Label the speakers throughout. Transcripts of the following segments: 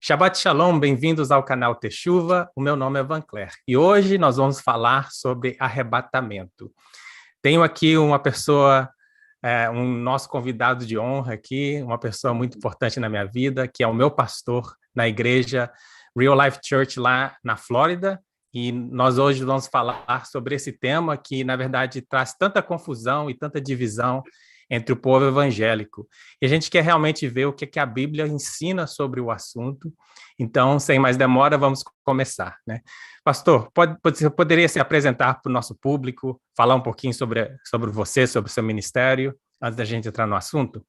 Speaker 1: Shabbat Shalom, bem-vindos ao canal Teshuva. O meu nome é Van Cler e hoje nós vamos falar sobre arrebatamento. Tenho aqui uma pessoa, um nosso convidado de honra aqui, uma pessoa muito importante na minha vida, que é o meu pastor na igreja Real Life Church lá na Flórida. E nós hoje vamos falar sobre esse tema que, na verdade, traz tanta confusão e tanta divisão entre o povo evangélico. E a gente quer realmente ver o que a Bíblia ensina sobre o assunto. Então, sem mais demora, vamos começar, né? Pastor, você poderia se apresentar para o nosso público, falar um pouquinho sobre você, sobre o seu ministério, antes da gente entrar no assunto?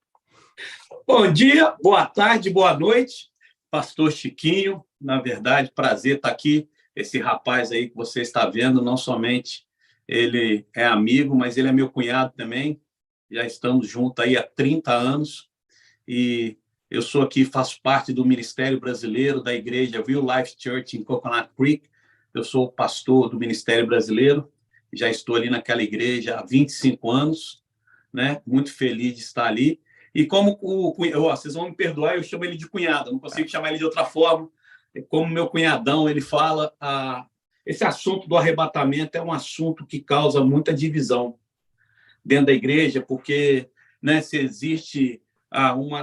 Speaker 2: Bom dia, boa tarde, boa noite, pastor Chiquinho. Na verdade, prazer estar aqui. Esse rapaz aí que você está vendo, não somente ele é amigo, mas ele é meu cunhado também. Já estamos juntos aí há 30 anos e eu sou aqui, faço parte do Ministério Brasileiro da Igreja Real Life Church em Coconut Creek. Eu sou o pastor do Ministério Brasileiro, já estou ali naquela igreja há 25 anos, né? Muito feliz de estar ali. E como vocês vão me perdoar, eu chamo ele de cunhado, não consigo chamar ele de outra forma. Como meu cunhadão, ele fala, esse assunto do arrebatamento é um assunto que causa muita divisão dentro da igreja, porque, né, se existe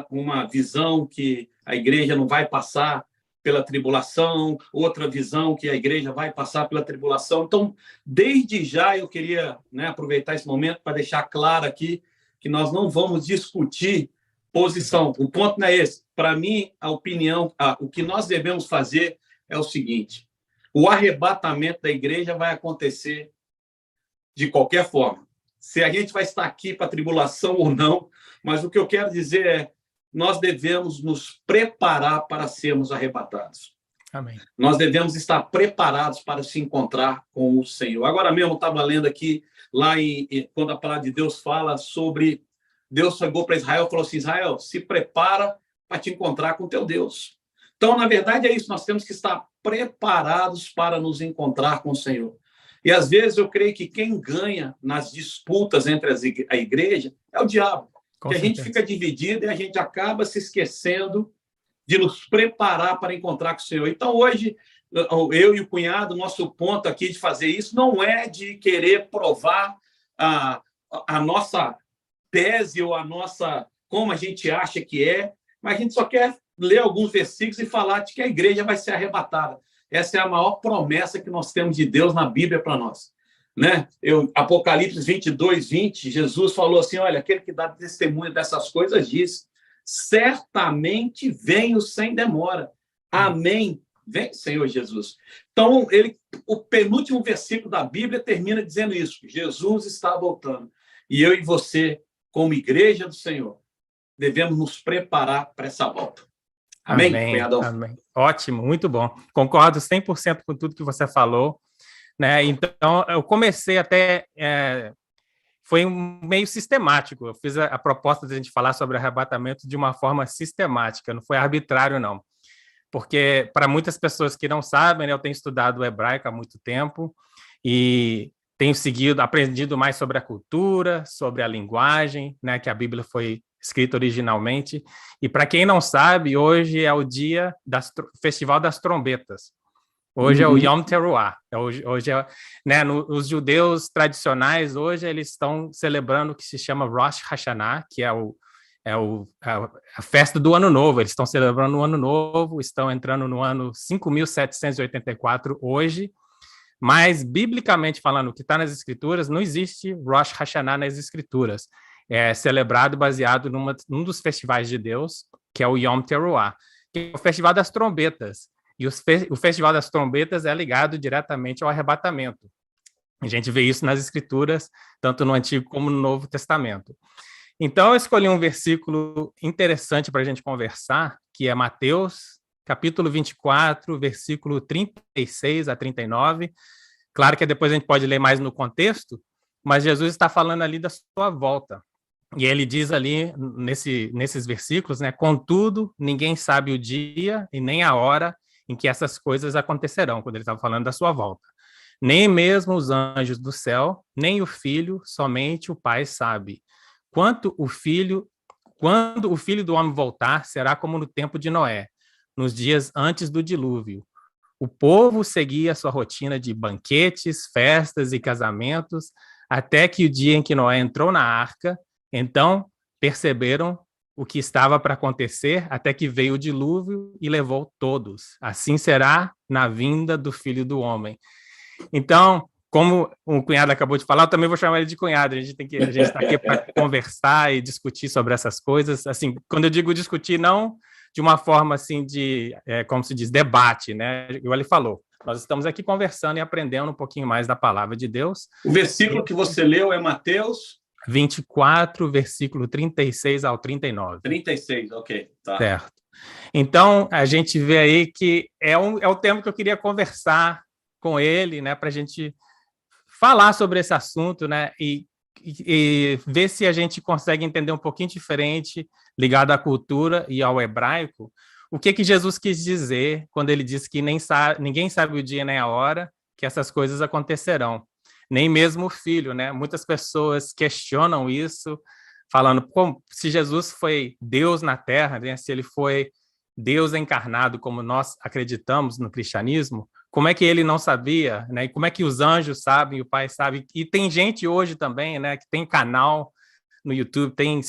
Speaker 2: uma visão que a igreja não vai passar pela tribulação, outra visão que a igreja vai passar pela tribulação. Então, desde já, eu queria, né, aproveitar esse momento para deixar claro aqui que nós não vamos discutir posição. O ponto não é esse. Para mim, a opinião, o que nós devemos fazer é o seguinte: o arrebatamento da igreja vai acontecer de qualquer forma. Se a gente vai estar aqui para a tribulação ou não, mas o que eu quero dizer é, nós devemos nos preparar para sermos arrebatados.
Speaker 1: Amém.
Speaker 2: Nós devemos estar preparados para se encontrar com o Senhor. Agora mesmo eu estava lendo aqui, quando a palavra de Deus fala sobre... Deus chegou para Israel e falou assim: Israel, se prepara para te encontrar com o teu Deus. Então, na verdade, é isso. Nós temos que estar preparados para nos encontrar com o Senhor. E, às vezes, eu creio que quem ganha nas disputas entre a igreja é o diabo. Que a gente fica dividido e a gente acaba se esquecendo de nos preparar para encontrar com o Senhor. Então, hoje, eu e o cunhado, nosso ponto aqui de fazer isso não é de querer provar a nossa tese ou como a gente acha que é, mas a gente só quer ler alguns versículos e falar de que a igreja vai ser arrebatada. Essa é a maior promessa que nós temos de Deus na Bíblia para nós, né? Apocalipse 22, 20, Jesus falou assim: olha, aquele que dá testemunho dessas coisas diz: certamente venho sem demora. Amém. Vem, Senhor Jesus. Então, o penúltimo versículo da Bíblia termina dizendo isso: Jesus está voltando. E eu e você, como igreja do Senhor, devemos nos preparar para essa volta. Amém, cunhadão?
Speaker 1: Amém. Ótimo, muito bom. Concordo 100% com tudo que você falou, né? Então, eu comecei até... foi meio sistemático. Eu fiz a proposta de a gente falar sobre arrebatamento de uma forma sistemática, não foi arbitrário, não. Porque, para muitas pessoas que não sabem, né, eu tenho estudado o hebraico há muito tempo e tenho aprendido mais sobre a cultura, sobre a linguagem, né, que a Bíblia foi escrita originalmente. E para quem não sabe, hoje é o dia do Festival das Trombetas. Hoje é o Yom Teruah. Hoje né, os judeus tradicionais, hoje eles estão celebrando o que se chama Rosh Hashanah, que é a festa do Ano Novo. Eles estão celebrando o Ano Novo, estão entrando no ano 5.784 hoje. Mas, biblicamente falando, o que está nas Escrituras, não existe Rosh Hashanah nas Escrituras. É celebrado baseado num dos festivais de Deus, que é o Yom Teruah, que é o Festival das Trombetas. E o Festival das Trombetas é ligado diretamente ao arrebatamento. A gente vê isso nas Escrituras, tanto no Antigo como no Novo Testamento. Então, eu escolhi um versículo interessante para a gente conversar, que é Mateus, capítulo 24, versículo 36 a 39. Claro que depois a gente pode ler mais no contexto, mas Jesus está falando ali da sua volta. E ele diz ali, nesses versículos, né? Contudo, ninguém sabe o dia e nem a hora em que essas coisas acontecerão, quando ele estava falando da sua volta. Nem mesmo os anjos do céu, nem o Filho, somente o Pai sabe. Quando o Filho do Homem voltar, será como no tempo de Noé. nos dias antes do dilúvio. O povo seguia a sua rotina de banquetes, festas e casamentos, até que o dia em que Noé entrou na arca, então perceberam o que estava para acontecer, até que veio o dilúvio e levou todos. Assim será na vinda do Filho do Homem. Então, como o cunhado acabou de falar, eu também vou chamar ele de cunhado. A gente está aqui para conversar e discutir sobre essas coisas. Assim, quando eu digo discutir, não de uma forma assim de, como se diz, debate, né? Igual ele falou. Nós estamos aqui conversando e aprendendo um pouquinho mais da palavra de Deus.
Speaker 2: O versículo que você leu é Mateus
Speaker 1: 24, versículo 36 ao 39.
Speaker 2: 36, ok. Tá.
Speaker 1: Certo. Então, a gente vê aí que é o tema que eu queria conversar com ele, né, para a gente falar sobre esse assunto, né, e ver se a gente consegue entender um pouquinho diferente, ligado à cultura e ao hebraico, o que Jesus quis dizer quando ele disse que ninguém sabe o dia nem a hora que essas coisas acontecerão, nem mesmo o filho, né? Muitas pessoas questionam isso, falando, se Jesus foi Deus na Terra, né, se ele foi Deus encarnado, como nós acreditamos no cristianismo, como é que ele não sabia, né? E como é que os anjos sabem, o Pai sabe? E tem gente hoje também, né, que tem canal no YouTube, tem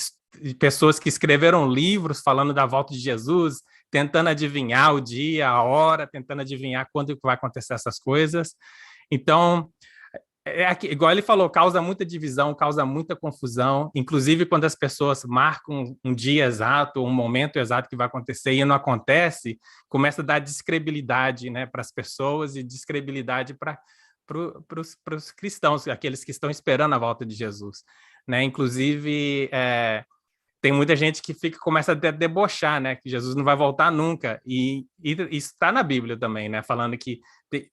Speaker 1: pessoas que escreveram livros falando da volta de Jesus, tentando adivinhar o dia, a hora, tentando adivinhar quando vai acontecer essas coisas. Então, igual ele falou, causa muita divisão, causa muita confusão, inclusive quando as pessoas marcam um dia exato, um momento exato que vai acontecer e não acontece, começa a dar descredibilidade, né, para as pessoas e descredibilidade para os cristãos, aqueles que estão esperando a volta de Jesus, né? Inclusive, tem muita gente que começa a debochar, né, que Jesus não vai voltar nunca, e isso está na Bíblia também, né, falando que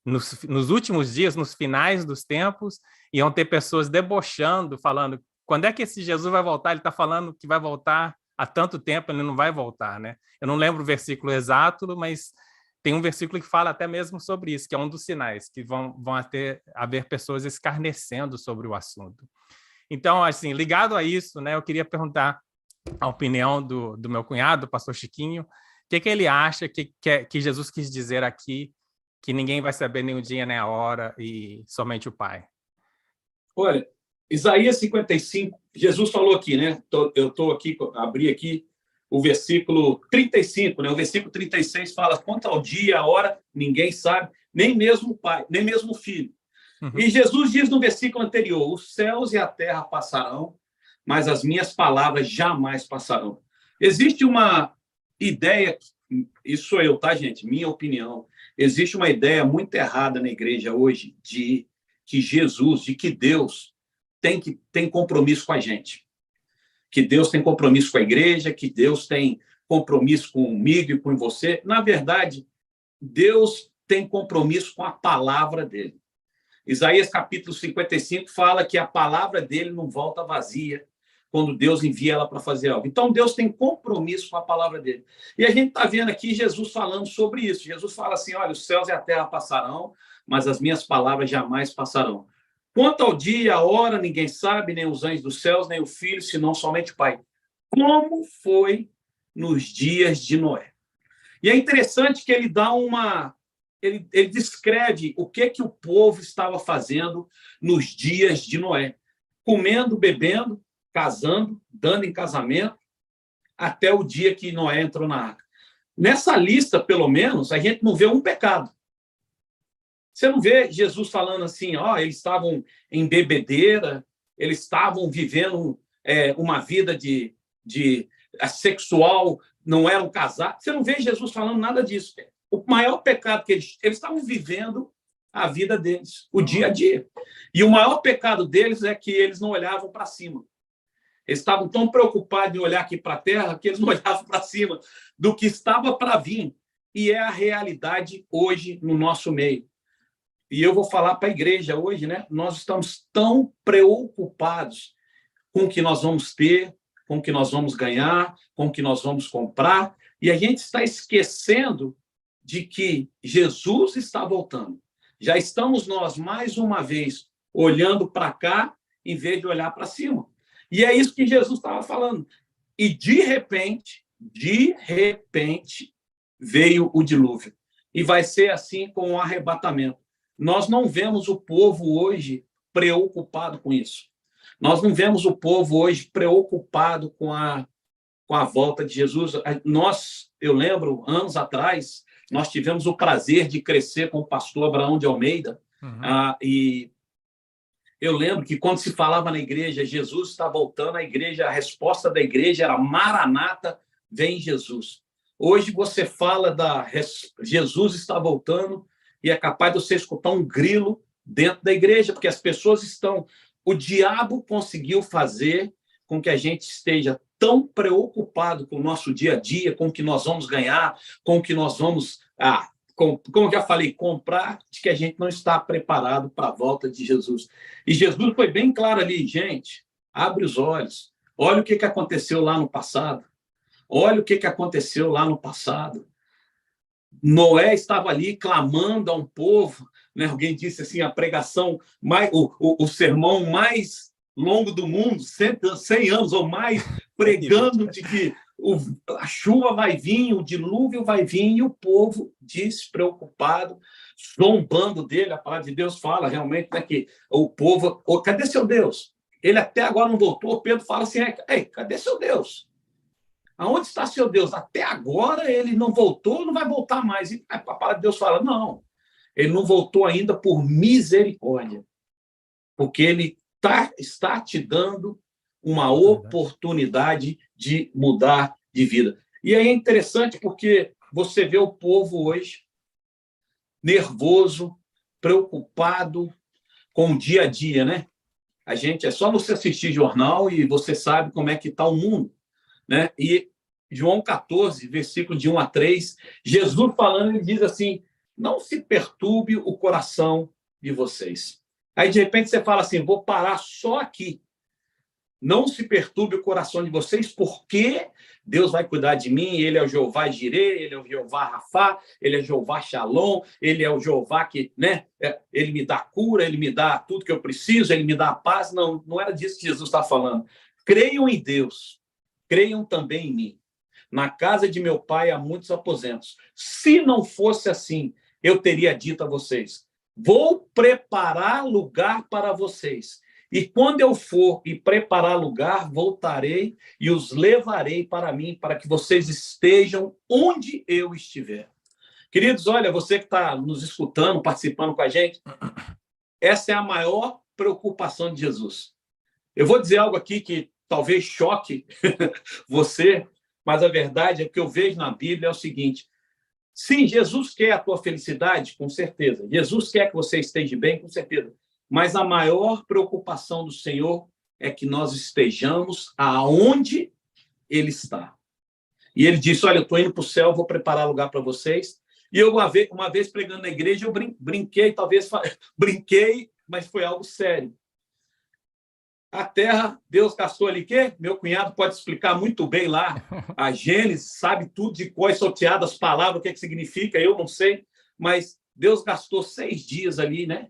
Speaker 1: nos últimos dias, nos finais dos tempos, iam ter pessoas debochando, falando, quando é que esse Jesus vai voltar? Ele está falando que vai voltar há tanto tempo, ele não vai voltar, né? Eu não lembro o versículo exato, mas tem um versículo que fala até mesmo sobre isso, que é um dos sinais, que vão haver pessoas escarnecendo sobre o assunto. Então, assim, ligado a isso, né, eu queria perguntar a opinião do meu cunhado, o pastor Chiquinho, o que ele acha que Jesus quis dizer aqui, que ninguém vai saber nem o dia nem a hora e somente o Pai.
Speaker 2: Olha, Isaías 55, Jesus falou aqui, né? Eu estou aqui, abri aqui o versículo 35, né? O versículo 36 fala, quanto ao dia, a hora, ninguém sabe, nem mesmo o Pai, nem mesmo o Filho. Uhum. E Jesus diz no versículo anterior, os céus e a terra passarão, mas as minhas palavras jamais passarão. Existe uma ideia, isso sou eu, tá, gente? Minha opinião. Existe uma ideia muito errada na igreja hoje de que Jesus, de que Deus tem compromisso com a gente. Que Deus tem compromisso com a igreja, que Deus tem compromisso comigo e com você. Na verdade, Deus tem compromisso com a palavra dele. Isaías capítulo 55 fala que a palavra dele não volta vazia quando Deus envia ela para fazer algo. Então, Deus tem compromisso com a palavra dele. E a gente está vendo aqui Jesus falando sobre isso. Jesus fala assim, olha, os céus e a terra passarão, mas as minhas palavras jamais passarão. Quanto ao dia, a hora, ninguém sabe, nem os anjos dos céus, nem o Filho, senão somente o Pai. Como foi nos dias de Noé? E é interessante que ele dá ele descreve o que o povo estava fazendo nos dias de Noé. Comendo, bebendo, casando, dando em casamento, até o dia que Noé entrou na arca. Nessa lista, pelo menos, a gente não vê um pecado. Você não vê Jesus falando assim, eles estavam em bebedeira, eles estavam vivendo uma vida de sexual, não eram casados. Você não vê Jesus falando nada disso. O maior pecado que eles estavam vivendo a vida deles, o dia a dia. E o maior pecado deles é que eles não olhavam para cima. Eles estavam tão preocupados em olhar aqui para a terra que eles não olhavam para cima do que estava para vir. E é a realidade hoje no nosso meio. E eu vou falar para a igreja hoje, né? Nós estamos tão preocupados com o que nós vamos ter, com o que nós vamos ganhar, com o que nós vamos comprar, e a gente está esquecendo de que Jesus está voltando. Já estamos nós, mais uma vez, olhando para cá, em vez de olhar para cima. E é isso que Jesus estava falando. E, de repente, veio o dilúvio. E vai ser assim com o arrebatamento. Nós não vemos o povo hoje preocupado com isso. Nós não vemos o povo hoje preocupado com a volta de Jesus. Eu lembro, anos atrás, nós tivemos o prazer de crescer com o pastor Abraão de Almeida, e eu lembro que quando se falava na igreja, Jesus está voltando, a resposta da igreja era Maranata, vem Jesus. Hoje você fala Jesus está voltando e é capaz de você escutar um grilo dentro da igreja, porque as pessoas estão... O diabo conseguiu fazer com que a gente esteja tão preocupado com o nosso dia a dia, com o que nós vamos ganhar, com o que nós vamos... como eu já falei, comprar, de que a gente não está preparado para a volta de Jesus. E Jesus foi bem claro ali, gente, abre os olhos, olha o que aconteceu lá no passado, olha o que aconteceu lá no passado. Noé estava ali clamando a um povo, né? Alguém disse assim, a pregação, o sermão mais longo do mundo, 100 anos ou mais, pregando de que a chuva vai vir, o dilúvio vai vir, e o povo despreocupado, zombando dele. A palavra de Deus fala realmente, né, que o povo... cadê seu Deus? Ele até agora não voltou. Pedro fala assim, ei, cadê seu Deus? Aonde está seu Deus? Até agora ele não voltou, não vai voltar mais. E a palavra de Deus fala, não, ele não voltou ainda por misericórdia, porque ele está te dando uma oportunidade de mudar de vida. E aí é interessante porque você vê o povo hoje nervoso, preocupado com o dia a dia, né? É só você assistir jornal e você sabe como é que está o mundo, né? E João 14, versículo de 1 a 3, Jesus falando, ele diz assim, não se perturbe o coração de vocês. Aí, de repente, você fala assim, vou parar só aqui. Não se perturbe o coração de vocês, porque Deus vai cuidar de mim, ele é o Jeová Jireh, ele é o Jeová Rafá, ele é o Jeová Shalom, ele é o Jeová que, né, ele me dá cura, ele me dá tudo que eu preciso, ele me dá paz. Não, não era disso que Jesus está falando. Creiam em Deus, creiam também em mim. Na casa de meu pai há muitos aposentos. Se não fosse assim, eu teria dito a vocês, vou preparar lugar para vocês. E quando eu for e preparar lugar, voltarei e os levarei para mim, para que vocês estejam onde eu estiver. Queridos, olha, você que está nos escutando, participando com a gente, essa é a maior preocupação de Jesus. Eu vou dizer algo aqui que talvez choque você, mas a verdade é que eu vejo na Bíblia é o seguinte, sim, Jesus quer a tua felicidade, com certeza. Jesus quer que você esteja bem, com certeza. Mas a maior preocupação do Senhor é que nós estejamos aonde Ele está. E Ele disse, olha, eu estou indo para o céu, vou preparar lugar para vocês. E eu, uma vez pregando na igreja, eu brinquei, mas foi algo sério. A terra, Deus gastou ali o quê? Meu cunhado pode explicar muito bem lá. A Gênesis sabe tudo de cor e salteado as palavras, o que significa, eu não sei. Mas Deus gastou 6 dias ali, né?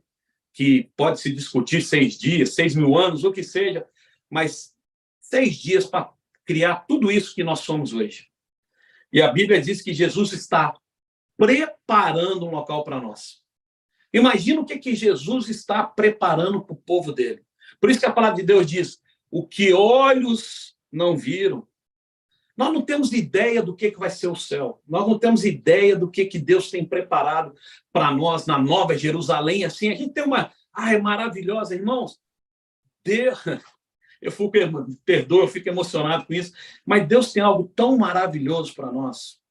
Speaker 2: Que pode se discutir 6 dias, 6.000 anos, o que seja. Mas 6 dias para criar tudo isso que nós somos hoje. E a Bíblia diz que Jesus está preparando um local para nós. Imagina o que Jesus está preparando para o povo dele. Por isso que a palavra de Deus diz, o que olhos não viram. Nós não temos ideia do que vai ser o céu. Nós não temos ideia do que Deus tem preparado para nós na Nova Jerusalém. Assim, a gente tem uma... é maravilhosa, irmãos. Deus... eu fico emocionado com isso. Mas Deus tem algo tão maravilhoso para nós.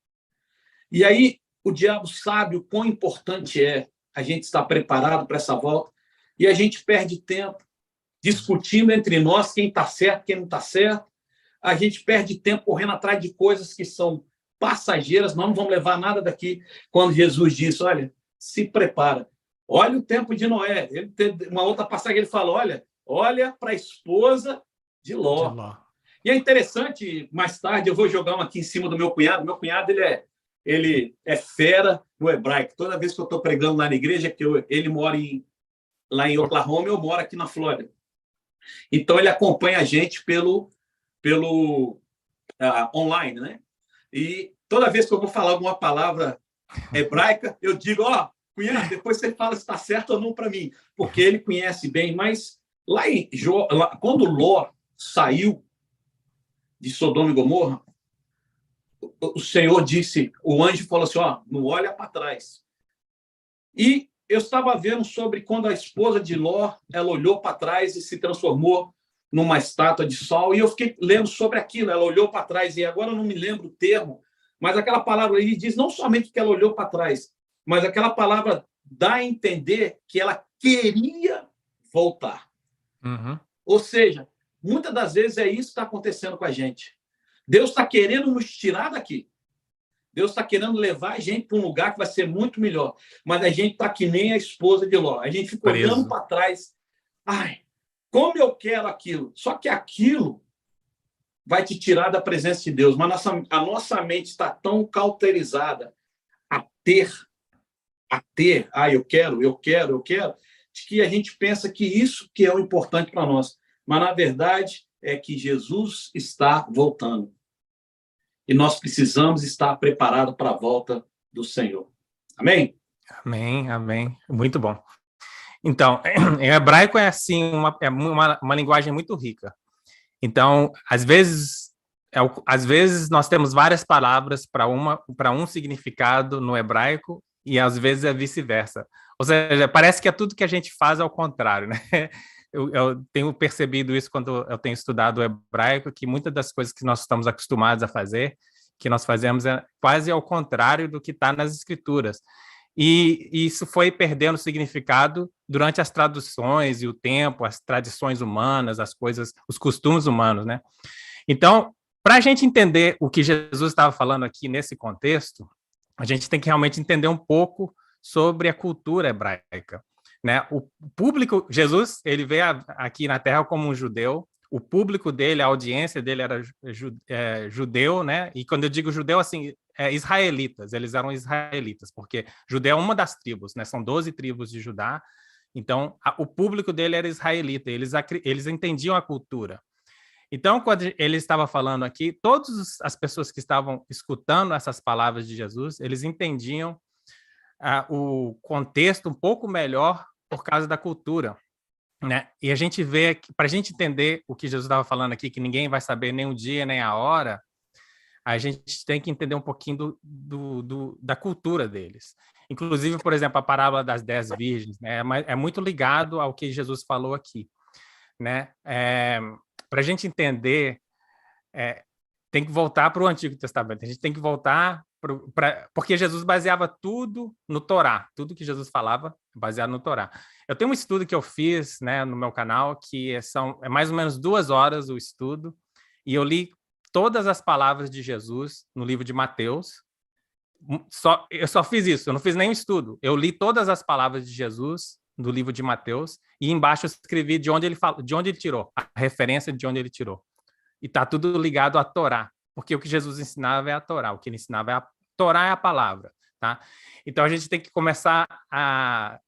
Speaker 2: E aí, o diabo sabe o quão importante é a gente estar preparado para essa volta. E a gente perde tempo discutindo entre nós quem está certo, quem não está certo. A gente perde tempo correndo atrás de coisas que são passageiras, nós não vamos levar nada daqui. Quando Jesus disse, olha, se prepara. Olha o tempo de Noé. Ele teve uma outra passagem, ele fala, olha para a esposa de Ló. E é interessante, mais tarde, eu vou jogar uma aqui em cima do meu cunhado. Meu cunhado, ele é fera no hebraico. Toda vez que eu estou pregando lá na igreja, que ele mora lá em Oklahoma, eu moro aqui na Flórida. Então, ele acompanha a gente pelo online, né? E Toda vez que eu vou falar alguma palavra hebraica, eu digo, cunhado, depois você fala se está certo ou não para mim, porque ele conhece bem. Mas quando Ló saiu de Sodoma e Gomorra, o Senhor disse, o anjo falou assim, não olha para trás. E eu estava vendo sobre quando a esposa de Ló, ela olhou para trás e se transformou numa estátua de sol, e eu fiquei lendo sobre aquilo, ela olhou para trás, e agora eu não me lembro o termo, mas aquela palavra ali diz não somente que ela olhou para trás, mas aquela palavra dá a entender que ela queria voltar.
Speaker 1: Uhum.
Speaker 2: Ou seja, muitas das vezes é isso que está acontecendo com a gente. Deus está querendo nos tirar daqui. Deus está querendo levar a gente para um lugar que vai ser muito melhor. Mas a gente está que nem a esposa de Ló. A gente fica olhando para trás. Ai, como eu quero aquilo. Só que aquilo vai te tirar da presença de Deus. Mas a nossa mente está tão cauterizada a ter. Eu quero, de que a gente pensa que isso que é o importante para nós. Mas, na verdade, é que Jesus está voltando. E nós precisamos estar preparados para a volta do Senhor. Amém?
Speaker 1: Amém, amém. Muito bom. Então, em hebraico é assim, uma linguagem muito rica. Então, às vezes nós temos várias palavras para um significado no hebraico e às vezes é vice-versa. Ou seja, parece que é tudo que a gente faz ao contrário, né? Eu tenho percebido isso quando eu tenho estudado o hebraico, que muitas das coisas que nós estamos acostumados a fazer, que nós fazemos é quase ao contrário do que está nas escrituras. E isso foi perdendo significado durante as traduções e o tempo, as tradições humanas, as coisas, os costumes humanos, né? Então, para a gente entender o que Jesus estava falando aqui nesse contexto, a gente tem que realmente entender um pouco sobre a cultura hebraica, né? O público, Jesus, ele veio aqui na Terra como um judeu. O público dele, a audiência dele era judeu, né? E quando eu digo judeu, assim, israelitas, eles eram israelitas, porque judeu é uma das tribos, né? São 12 tribos de Judá, então o público dele era israelita, eles entendiam a cultura. Então, quando ele estava falando aqui, todas as pessoas que estavam escutando essas palavras de Jesus, eles entendiam o contexto um pouco melhor por causa da cultura, né? E a gente vê que, para a gente entender o que Jesus estava falando aqui, que ninguém vai saber nem o dia nem a hora, a gente tem que entender um pouquinho da cultura deles. Inclusive, por exemplo, a parábola das 10 virgens, né? É muito ligado ao que Jesus falou aqui, né? Para a gente entender, tem que voltar para o Antigo Testamento. A gente tem que voltar porque Jesus baseava tudo no Torá. Tudo que Jesus falava baseado no Torá. Eu tenho um estudo que eu fiz, né, no meu canal, que é mais ou menos 2 horas o estudo, e eu li todas as palavras de Jesus no livro de Mateus. Eu só fiz isso, eu não fiz nenhum estudo. Eu li todas as palavras de Jesus do livro de Mateus, e embaixo eu escrevi de onde ele tirou, a referência de onde ele tirou. E está tudo ligado à Torá, porque o que Jesus ensinava é a Torá, o que ele ensinava a Torá é a palavra, tá? Então a gente tem que começar a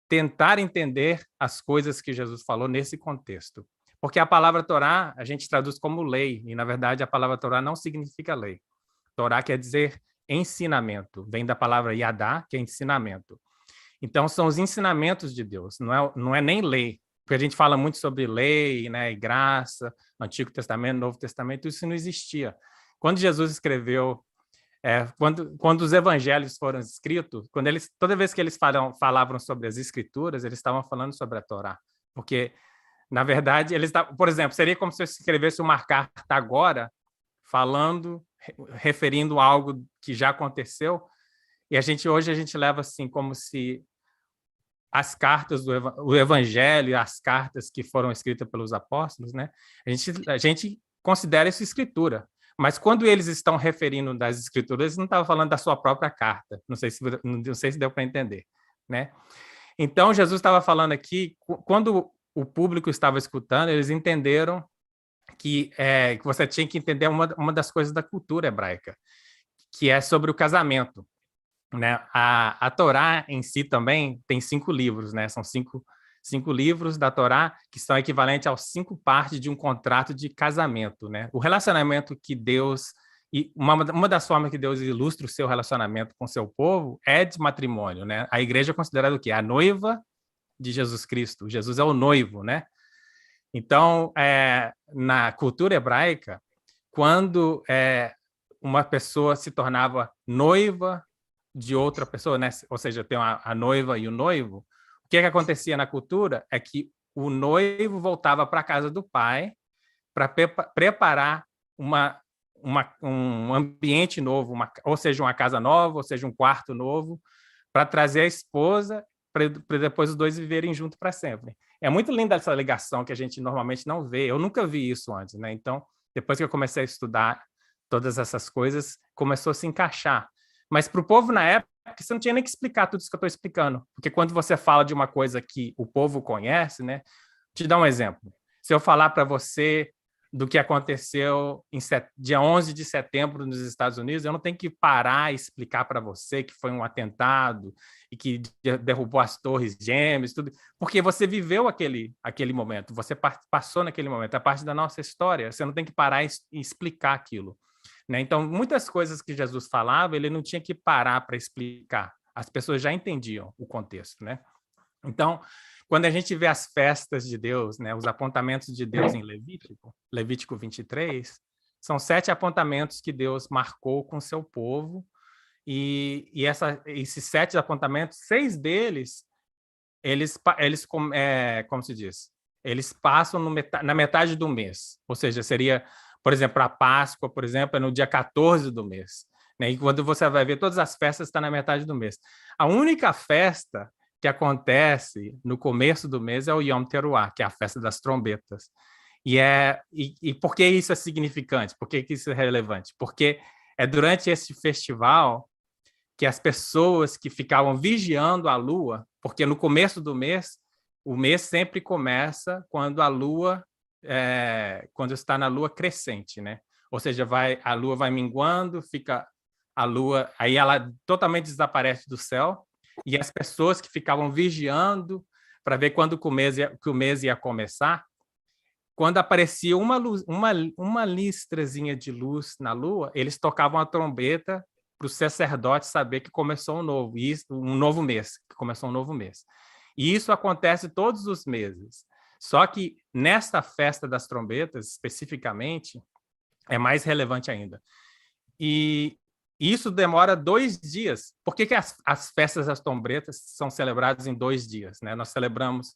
Speaker 1: tentar entender as coisas que Jesus falou nesse contexto. Porque a palavra Torá a gente traduz como lei, e na verdade a palavra Torá não significa lei. Torá quer dizer ensinamento, vem da palavra Yadá, que é ensinamento. Então são os ensinamentos de Deus, não é nem lei. Porque a gente fala muito sobre lei, né, e graça, Antigo Testamento, Novo Testamento, isso não existia. Quando Jesus escreveu, quando os evangelhos foram escritos, toda vez que eles falavam sobre as escrituras, eles estavam falando sobre a Torá. Porque, na verdade, por exemplo, seria como se eu escrevesse uma carta agora, referindo a algo que já aconteceu, e hoje a gente leva assim, como se as cartas o Evangelho, as cartas que foram escritas pelos apóstolos, né? A gente considera isso escritura. Mas quando eles estão referindo das escrituras, eles não estavam falando da sua própria carta. Não sei se deu para entender, né? Então, Jesus estava falando aqui, quando o público estava escutando, eles entenderam que você tinha que entender uma das coisas da cultura hebraica, que é sobre o casamento. Né? A Torá em si também tem 5 livros, né? São 5 livros da Torá que são equivalentes aos 5 partes de um contrato de casamento, né? O relacionamento que Deus E uma das formas que Deus ilustra o seu relacionamento com o seu povo é de matrimônio, né? A igreja é considerada o quê? A noiva de Jesus Cristo. Jesus é o noivo, né? Então, na cultura hebraica, quando uma pessoa se tornava noiva de outra pessoa, né? Ou seja, tem a noiva e o noivo, o que acontecia na cultura é que o noivo voltava para a casa do pai para preparar um ambiente novo, ou seja, uma casa nova, ou seja, um quarto novo, para trazer a esposa, para depois os dois viverem juntos para sempre. É muito linda essa ligação que a gente normalmente não vê. Eu nunca vi isso antes, né? Então, depois que eu comecei a estudar todas essas coisas, começou a se encaixar. Mas para o povo na época, você não tinha nem que explicar tudo isso que eu estou explicando, porque quando você fala de uma coisa que o povo conhece, né? Te dar um exemplo. Se eu falar para você do que aconteceu dia 11 de setembro nos Estados Unidos, eu não tenho que parar e explicar para você que foi um atentado e que derrubou as torres gêmeas, tudo, porque você viveu aquele momento, você passou naquele momento, é parte da nossa história, você não tem que parar e explicar aquilo. Né? Então, muitas coisas que Jesus falava, ele não tinha que parar para explicar, as pessoas já entendiam o contexto, né? Então, quando a gente vê as festas de Deus, né, os apontamentos de Deus em Levítico 23, são 7 apontamentos que Deus marcou com o seu povo, e esses 7 apontamentos, 6 deles, como se diz? Eles passam na metade do mês, ou seja, seria, por exemplo, a Páscoa, por exemplo, é no dia 14 do mês, né? E quando você vai ver todas as festas, está na metade do mês. A única festa que acontece no começo do mês é o Yom Teruah, que é a festa das trombetas. E por que isso é significante? Por que isso é relevante? Porque é durante esse festival que as pessoas que ficavam vigiando a lua, porque no começo do mês, o mês sempre começa quando a lua, quando está na lua crescente, né? Ou seja, a lua vai minguando, fica a lua, aí ela totalmente desaparece do céu, e as pessoas que ficavam vigiando para ver quando que o mês ia começar, quando aparecia uma listrazinha de luz na lua, eles tocavam a trombeta para o sacerdote saber que começou um novo mês, que começou um novo mês. E isso acontece todos os meses. Só que nesta festa das trombetas, especificamente, é mais relevante ainda. E isso demora 2 dias. Por que as festas das trombetas são celebradas em 2 dias? Né? Nós celebramos,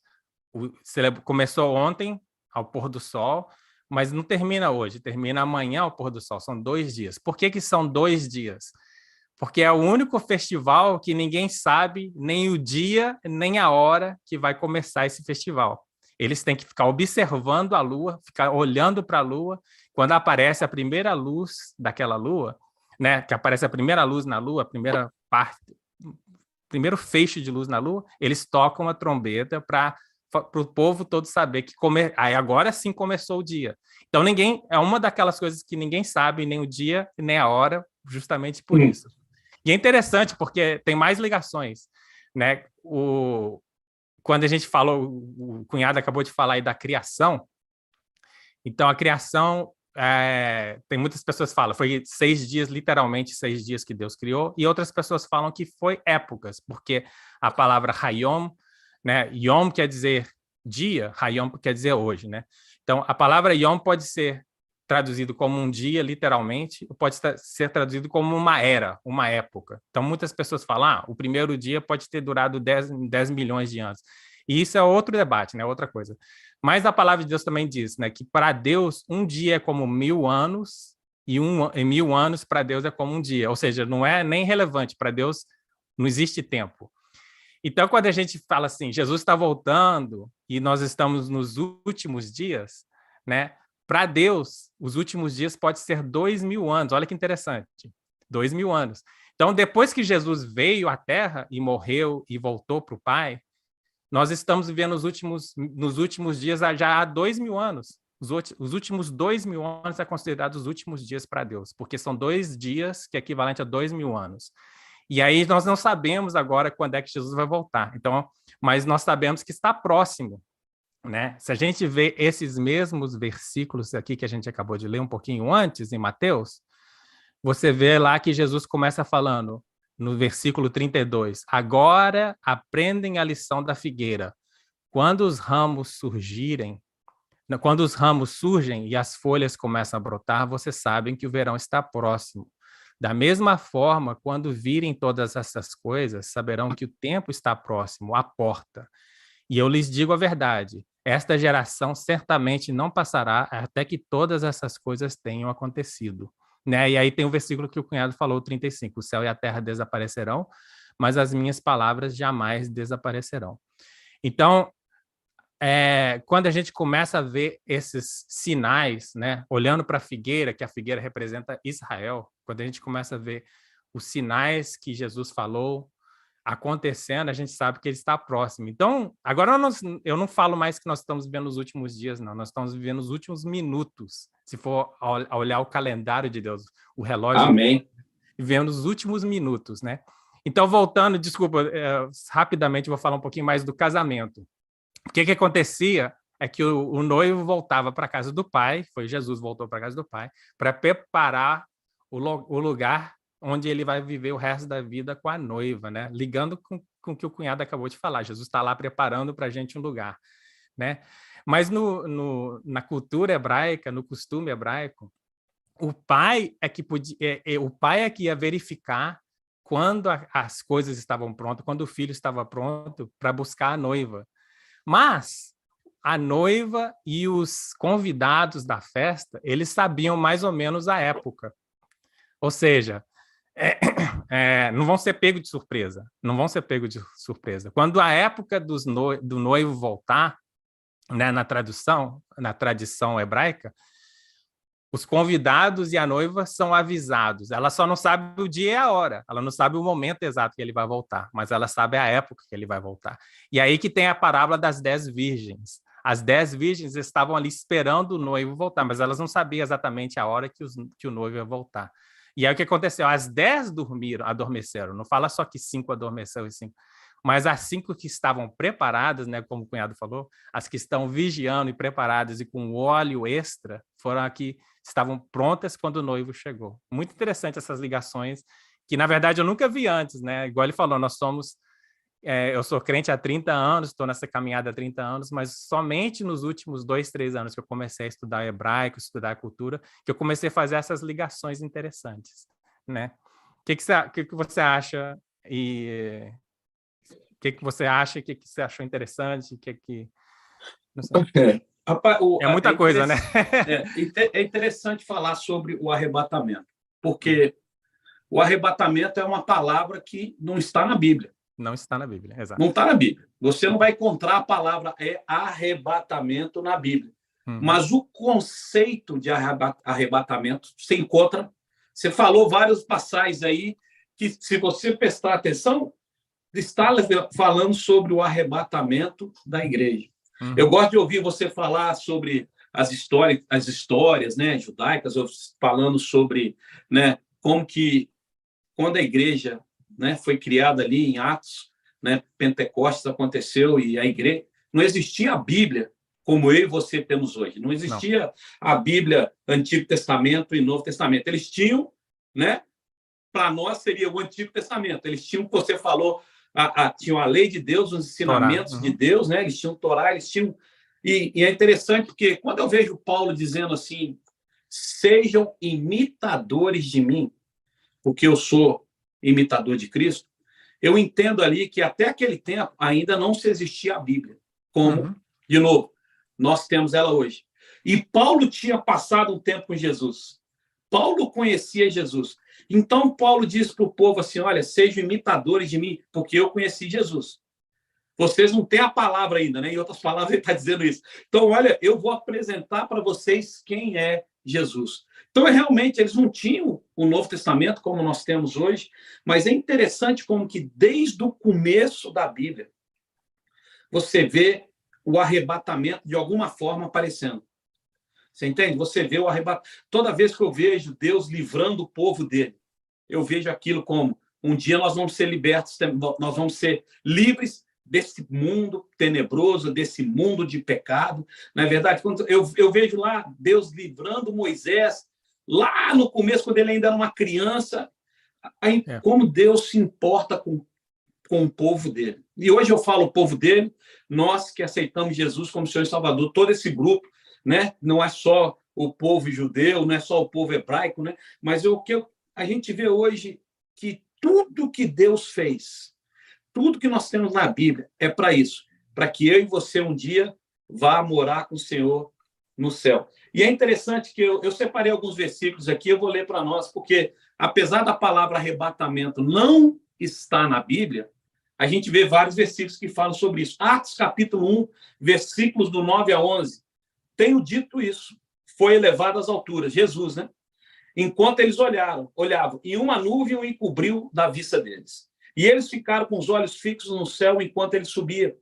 Speaker 1: começou ontem, ao pôr do sol, mas não termina hoje, termina amanhã ao pôr do sol. São 2 dias. Por que são 2 dias? Porque é o único festival que ninguém sabe nem o dia, nem a hora que vai começar esse festival. Eles têm que ficar observando a lua, ficar olhando para a lua. Quando aparece a primeira luz daquela lua, né, que aparece a primeira luz na lua, a primeira parte, primeiro feixe de luz na lua, eles tocam a trombeta para o povo todo saber que aí agora sim começou o dia. Então é uma daquelas coisas que ninguém sabe nem o dia nem a hora, justamente por isso. E é interessante porque tem mais ligações, né? Quando a gente falou, o cunhado acabou de falar aí da criação. Então a criação, tem muitas pessoas que falam, foi 6 dias, literalmente 6 dias que Deus criou, e outras pessoas falam que foi épocas, porque a palavra Hayom, né? Yom quer dizer dia, Hayom quer dizer hoje, né? Então a palavra Yom pode ser traduzido como um dia, literalmente, ou pode ser traduzido como uma era, uma época. Então muitas pessoas falam, o primeiro dia pode ter durado 10 milhões de anos. E isso é outro debate, né? Outra coisa. Mas a palavra de Deus também diz, né, que para Deus um dia é como 1000 anos e 1000 anos para Deus é como um dia. Ou seja, não é nem relevante. Para Deus não existe tempo. Então, quando a gente fala assim, Jesus está voltando e nós estamos nos últimos dias, né? Para Deus, os últimos dias pode ser 2000 anos. Olha que interessante. 2000 anos. Então, depois que Jesus veio à Terra e morreu e voltou para o Pai, nós estamos vivendo nos últimos dias já há 2000 anos. Os últimos 2000 anos é considerado os últimos dias para Deus, porque são 2 dias que é equivalente a 2000 anos. E aí nós não sabemos agora quando é que Jesus vai voltar. Então, mas nós sabemos que está próximo, né? Se a gente vê esses mesmos versículos aqui que a gente acabou de ler um pouquinho antes, em Mateus, você vê lá que Jesus começa falando, no versículo 32, agora aprendem a lição da figueira. Quando os ramos surgirem, quando os ramos surgem e as folhas começam a brotar, vocês sabem que o verão está próximo. Da mesma forma, quando virem todas essas coisas, saberão que o tempo está próximo, à porta. E eu lhes digo a verdade, esta geração certamente não passará até que todas essas coisas tenham acontecido. Né? E aí tem o versículo que o cunhado falou, 35, o céu e a terra desaparecerão, mas as minhas palavras jamais desaparecerão. Então, quando a gente começa a ver esses sinais, né, olhando para a figueira, que a figueira representa Israel, quando a gente começa a ver os sinais que Jesus falou acontecendo, a gente sabe que ele está próximo. Então, agora eu não falo mais que nós estamos vivendo os últimos dias, não. Nós estamos vivendo os últimos minutos. Se for olhar o calendário de Deus, o relógio,
Speaker 2: Amém.
Speaker 1: vivendo os últimos minutos, né? Então, voltando, desculpa, rapidamente vou falar um pouquinho mais do casamento. O que acontecia é que o noivo voltava para a casa do pai, foi Jesus voltou para a casa do pai, para preparar o lugar onde ele vai viver o resto da vida com a noiva, né? Ligando com o que o cunhado acabou de falar. Jesus está lá preparando para a gente um lugar, né? Mas na cultura hebraica, no costume hebraico, o pai é que ia verificar quando as coisas estavam prontas, quando o filho estava pronto para buscar a noiva. Mas a noiva e os convidados da festa, eles sabiam mais ou menos a época. Ou seja, não vão ser pegos de surpresa. Não vão ser pegos de surpresa. Quando a época do noivo voltar, né, na tradição hebraica, os convidados e a noiva são avisados. Ela só não sabe o dia e a hora. Ela não sabe o momento exato que ele vai voltar, mas ela sabe a época que ele vai voltar. E aí que tem a parábola das 10 virgens. As 10 virgens estavam ali esperando o noivo voltar, mas elas não sabiam exatamente a hora que o noivo ia voltar. E aí o que aconteceu? As 10 adormeceram. Não fala só que 5 adormeceram e 5. Mas as 5 que estavam preparadas, né, como o cunhado falou, as que estão vigiando e preparadas e com óleo extra, foram as que estavam prontas quando o noivo chegou. Muito interessante essas ligações, que na verdade eu nunca vi antes, né? Igual ele falou, eu sou crente há 30 anos, estou nessa caminhada há 30 anos, mas somente nos últimos 2, 3 anos que eu comecei a estudar hebraico, estudar a cultura, que eu comecei a fazer essas ligações interessantes, né? O que você acha e o que você acha, o que você achou interessante, não sei.
Speaker 2: Rapaz,
Speaker 1: É muita coisa, né?
Speaker 2: É interessante falar sobre o arrebatamento, porque o arrebatamento é uma palavra que não está na Bíblia.
Speaker 1: Não está na Bíblia, exato.
Speaker 2: Não está na Bíblia. Você não vai encontrar a palavra arrebatamento na Bíblia. Mas o conceito de arrebatamento se encontra. Você falou várias passagens aí que, se você prestar atenção, está falando sobre o arrebatamento da igreja. Eu gosto de ouvir você falar sobre as histórias, né, judaicas, falando sobre, né, como que quando a igreja, né, foi criada ali em Atos, né, Pentecostes aconteceu e a igreja não existia a Bíblia como eu e você temos hoje. Não existia a Bíblia Antigo Testamento e Novo Testamento. Eles tinham, né, para nós seria o Antigo Testamento. Eles tinham, como você falou, tinham a lei de Deus, os ensinamentos de Deus, né? Eles tinham Torá, eles tinham... E é interessante porque quando eu vejo Paulo dizendo assim, sejam imitadores de mim, porque eu sou imitador de Cristo, eu entendo ali que até aquele tempo ainda não se existia a Bíblia, como, de novo, nós temos ela hoje. E Paulo tinha passado um tempo com Jesus. Paulo conhecia Jesus. Então, Paulo diz para o povo assim, olha, sejam imitadores de mim, porque eu conheci Jesus. Vocês não têm a palavra ainda, né? Em outras palavras, ele está dizendo isso. Então, olha, eu vou apresentar para vocês quem é Jesus. Então, realmente, eles não tinham o Novo Testamento como nós temos hoje, mas é interessante como que desde o começo da Bíblia, você vê o arrebatamento de alguma forma aparecendo. Você entende? Você vê o arrebatamento. Toda vez que eu vejo Deus livrando o povo dele, eu vejo aquilo como um dia nós vamos ser libertos, nós vamos ser livres desse mundo tenebroso, desse mundo de pecado. Na verdade, quando eu vejo lá Deus livrando Moisés lá no começo, quando ele ainda era uma criança, como Deus se importa com o povo dele. E hoje eu falo o povo dele, nós que aceitamos Jesus como Senhor e Salvador, todo esse grupo, né? Não é só o povo judeu, não é só o povo hebraico, né? Mas a gente vê hoje que tudo que Deus fez, tudo que nós temos na Bíblia é para isso, para que eu e você um dia vá morar com o Senhor no céu. E é interessante que eu separei alguns versículos aqui, eu vou ler para nós, porque apesar da palavra arrebatamento não estar na Bíblia, a gente vê vários versículos que falam sobre isso. Atos, capítulo 1, versículos do 9 a 11. Tenho dito isso. Foi elevado às alturas, Jesus, né? Enquanto eles olhavam, e uma nuvem o encobriu da vista deles. E eles ficaram com os olhos fixos no céu enquanto ele subia.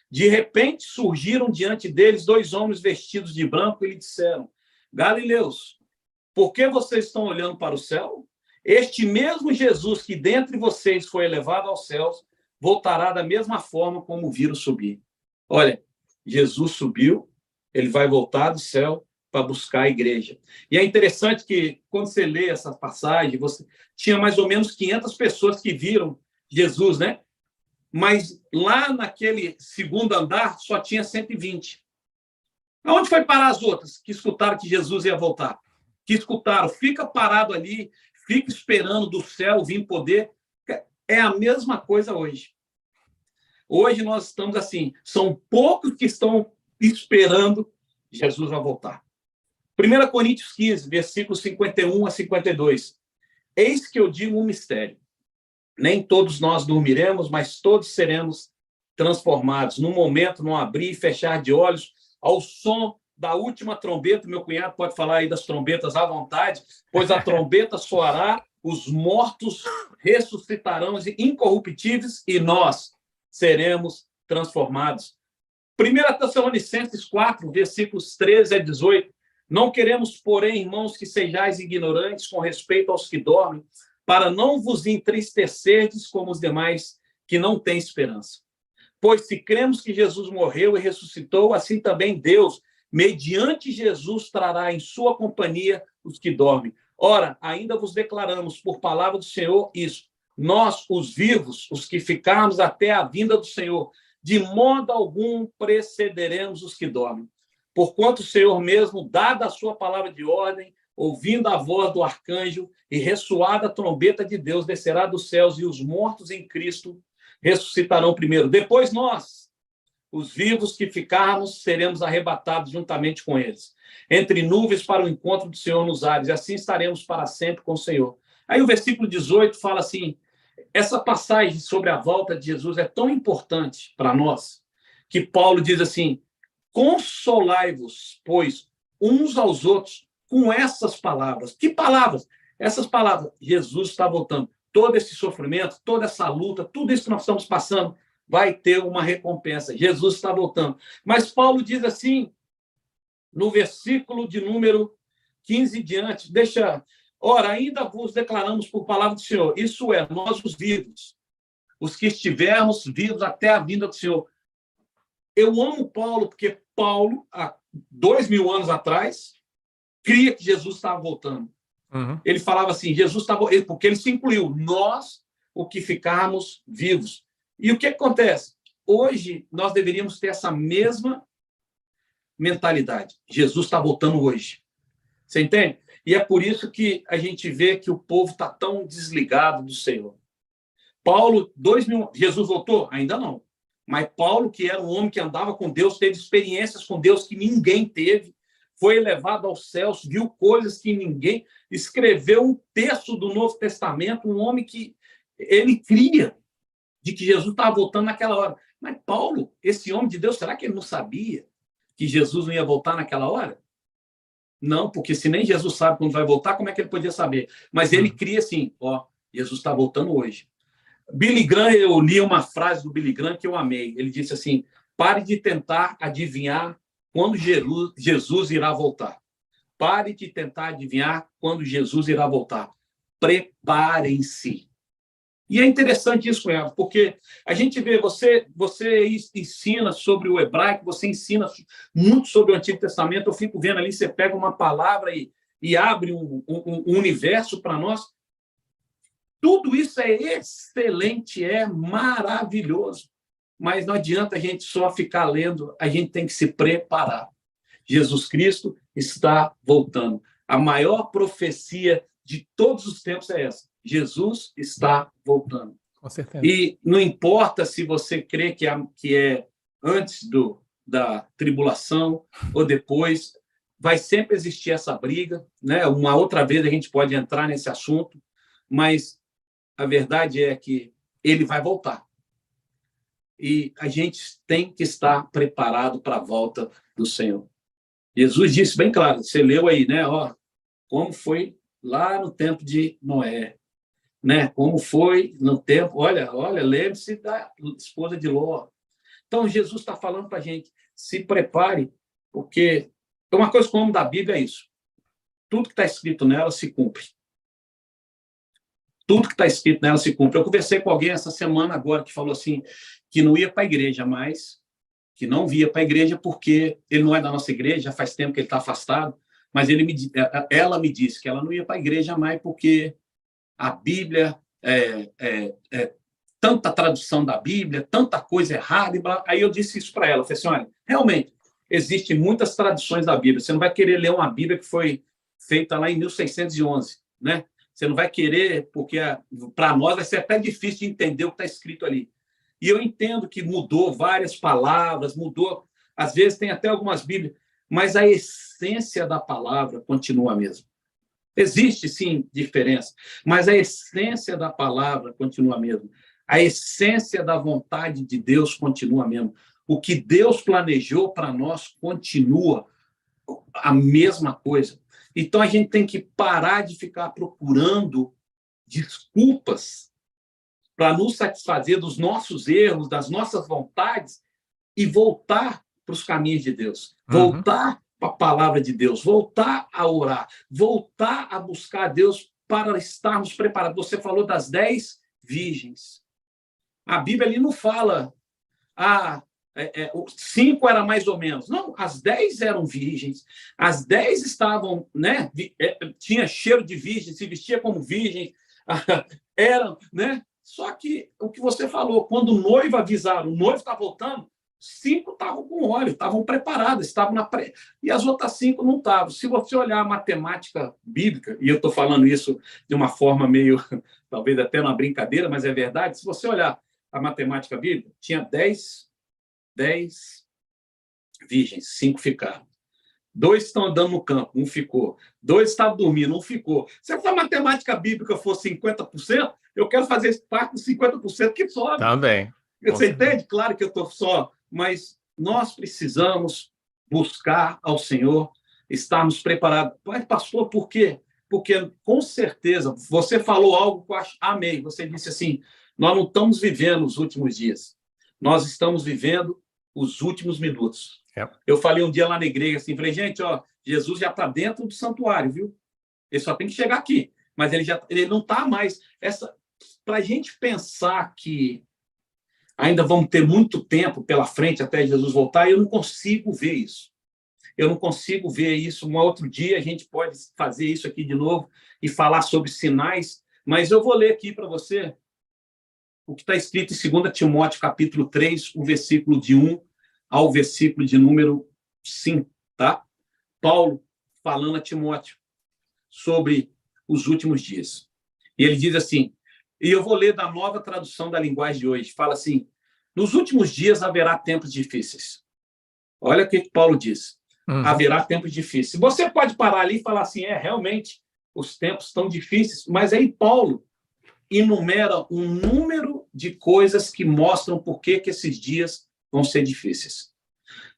Speaker 2: De repente, surgiram diante deles 2 homens vestidos de branco e lhe disseram: Galileus, por que vocês estão olhando para o céu? Este mesmo Jesus que dentre vocês foi elevado aos céus, voltará da mesma forma como viram subir. Olha, Jesus subiu, ele vai voltar do céu para buscar a igreja. E é interessante que, quando você lê essa passagem, você tinha mais ou menos 500 pessoas que viram Jesus, né? Mas lá naquele segundo andar só tinha 120. Aonde foi parar as outras que escutaram que Jesus ia voltar? Que escutaram, fica parado ali, fica esperando do céu vir poder. É a mesma coisa hoje. Hoje nós estamos assim, são poucos que estão esperando Jesus vai voltar. 1 Coríntios 15, versículos 51 a 52. Eis que eu digo um mistério. Nem todos nós dormiremos, mas todos seremos transformados. No momento, num abrir e fechar de olhos, ao som da última trombeta. Meu cunhado pode falar aí das trombetas à vontade, pois a trombeta soará, os mortos ressuscitarão incorruptíveis e nós seremos transformados. 1 Tessalonicenses 4, versículos 13 a 18. Não queremos, porém, irmãos, que sejais ignorantes com respeito aos que dormem, para não vos entristecerdes como os demais que não têm esperança. Pois se cremos que Jesus morreu e ressuscitou, assim também Deus, mediante Jesus, trará em sua companhia os que dormem. Ora, ainda vos declaramos por palavra do Senhor isso. Nós, os vivos, os que ficarmos até a vinda do Senhor, de modo algum precederemos os que dormem. Porquanto o Senhor mesmo, dada a sua palavra de ordem, ouvindo a voz do arcanjo e ressoada a trombeta de Deus, descerá dos céus e os mortos em Cristo ressuscitarão primeiro. Depois nós, os vivos que ficarmos, seremos arrebatados juntamente com eles, entre nuvens para o encontro do Senhor nos ares, e assim estaremos para sempre com o Senhor. Aí o versículo 18 fala assim, essa passagem sobre a volta de Jesus é tão importante para nós, que Paulo diz assim, consolai-vos, pois, uns aos outros com essas palavras. Que palavras? Essas palavras. Jesus está voltando. Todo esse sofrimento, toda essa luta, tudo isso que nós estamos passando, vai ter uma recompensa. Jesus está voltando. Mas Paulo diz assim, no versículo de número 15 diante, ora, ainda vos declaramos por palavra do Senhor, isso é, nós os vivos, os que estivermos vivos até a vinda do Senhor. Eu amo Paulo, porque Paulo, há 2000 anos atrás, cria que Jesus estava voltando. Uhum. Ele falava assim, Jesus estava... Porque ele se incluiu, nós, o que ficarmos vivos. E o que acontece? Hoje, nós deveríamos ter essa mesma mentalidade. Jesus está voltando hoje. Você entende? E é por isso que a gente vê que o povo está tão desligado do Senhor. Paulo, 2000... Jesus voltou? Ainda não. Mas Paulo, que era um homem que andava com Deus, teve experiências com Deus que ninguém teve, foi elevado aos céus, viu coisas que ninguém... Escreveu um texto do Novo Testamento, um homem que ele cria de que Jesus estava voltando naquela hora. Mas Paulo, esse homem de Deus, será que ele não sabia que Jesus não ia voltar naquela hora? Não, porque se nem Jesus sabe quando vai voltar, como é que ele podia saber? Mas ele cria assim, ó, Jesus está voltando hoje. Billy Graham, eu li uma frase do Billy Graham que eu amei. Ele disse assim, pare de tentar adivinhar quando Jesus irá voltar. Pare de tentar adivinhar quando Jesus irá voltar. Preparem-se. E é interessante isso, cunhado, porque a gente vê, você ensina sobre o hebraico, você ensina muito sobre o Antigo Testamento, eu fico vendo ali, você pega uma palavra e abre um universo para nós. Tudo isso é excelente, é maravilhoso. Mas não adianta a gente só ficar lendo, a gente tem que se preparar. Jesus Cristo está voltando. A maior profecia de todos os tempos é essa. Jesus está voltando.
Speaker 1: Com certeza.
Speaker 2: E não importa se você crê que é antes da tribulação ou depois, vai sempre existir essa briga, né? Uma outra vez a gente pode entrar nesse assunto, mas a verdade é que ele vai voltar. E a gente tem que estar preparado para a volta do Senhor. Jesus disse bem claro, você leu aí, né? Ó, como foi lá no tempo de Noé, né? Como foi no tempo... Olha, lembre-se da esposa de Ló. Então, Jesus está falando para a gente, se prepare, porque uma coisa que eu amo da Bíblia é isso. Tudo que está escrito nela se cumpre. Tudo que está escrito nela se cumpre. Eu conversei com alguém essa semana agora que falou assim, que não ia para a igreja mais, que não via para a igreja porque ele não é da nossa igreja, já faz tempo que ele está afastado, mas ela me disse que ela não ia para a igreja mais porque a Bíblia tanta tradução da Bíblia, tanta coisa errada. E blá. Aí eu disse isso para ela, eu falei assim, olha, realmente, existem muitas traduções da Bíblia, você não vai querer ler uma Bíblia que foi feita lá em 1611, né? Você não vai querer, porque para nós vai ser até difícil de entender o que está escrito ali. E eu entendo que mudou várias palavras, mudou, às vezes tem até algumas Bíblias, mas a essência da palavra continua a mesma. Existe, sim, diferença, mas a essência da palavra continua a mesma. A essência da vontade de Deus continua a mesma. O que Deus planejou para nós continua a mesma coisa. Então, a gente tem que parar de ficar procurando desculpas para nos satisfazer dos nossos erros, das nossas vontades, e voltar para os caminhos de Deus, voltar para a palavra de Deus, voltar a orar, voltar a buscar a Deus para estarmos preparados. Você falou das 10 virgens. A Bíblia ali não fala, 5 era mais ou menos. Não, as 10 eram virgens, as 10 estavam, né? Tinha cheiro de virgem, se vestia como virgem, eram, né? Só que o que você falou, quando o noivo avisaram, o noivo está voltando, 5 estavam com óleo, estavam preparadas, estavam e as outras 5 não estavam. Se você olhar a matemática bíblica, e eu estou falando isso de uma forma meio, talvez até uma brincadeira, mas é verdade, se você olhar a matemática bíblica, tinha 10 virgens, 5 ficaram. 2 estão andando no campo, 1 ficou. 2 estavam dormindo, 1 ficou. Se essa matemática bíblica for 50%, eu quero fazer parte dos 50% que sobra.
Speaker 1: Também.
Speaker 2: Você entende? Claro que eu estou só, mas nós precisamos buscar ao Senhor, estarmos preparados. Mas, pastor, por quê? Porque, com certeza, você falou algo que eu amei. Você disse assim, nós não estamos vivendo os últimos dias. Nós estamos vivendo os últimos minutos. Eu falei um dia lá na igreja assim, falei, gente, ó, Jesus já está dentro do santuário, viu? Ele só tem que chegar aqui, mas ele não está mais. Para a gente pensar que ainda vamos ter muito tempo pela frente até Jesus voltar, eu não consigo ver isso. Eu não consigo ver isso. Um outro dia a gente pode fazer isso aqui de novo e falar sobre sinais, mas eu vou ler aqui para você o que está escrito em 2 Timóteo, capítulo 3, o versículo de 1 ao versículo de número 5, tá? Paulo falando a Timóteo sobre os últimos dias. E ele diz assim, e eu vou ler da nova tradução da linguagem de hoje, fala assim, nos últimos dias haverá tempos difíceis. Olha o que Paulo diz. Haverá tempos difíceis. Você pode parar ali e falar assim, realmente, os tempos estão difíceis, mas aí Paulo enumera um número de coisas que mostram por que esses dias vão ser difíceis.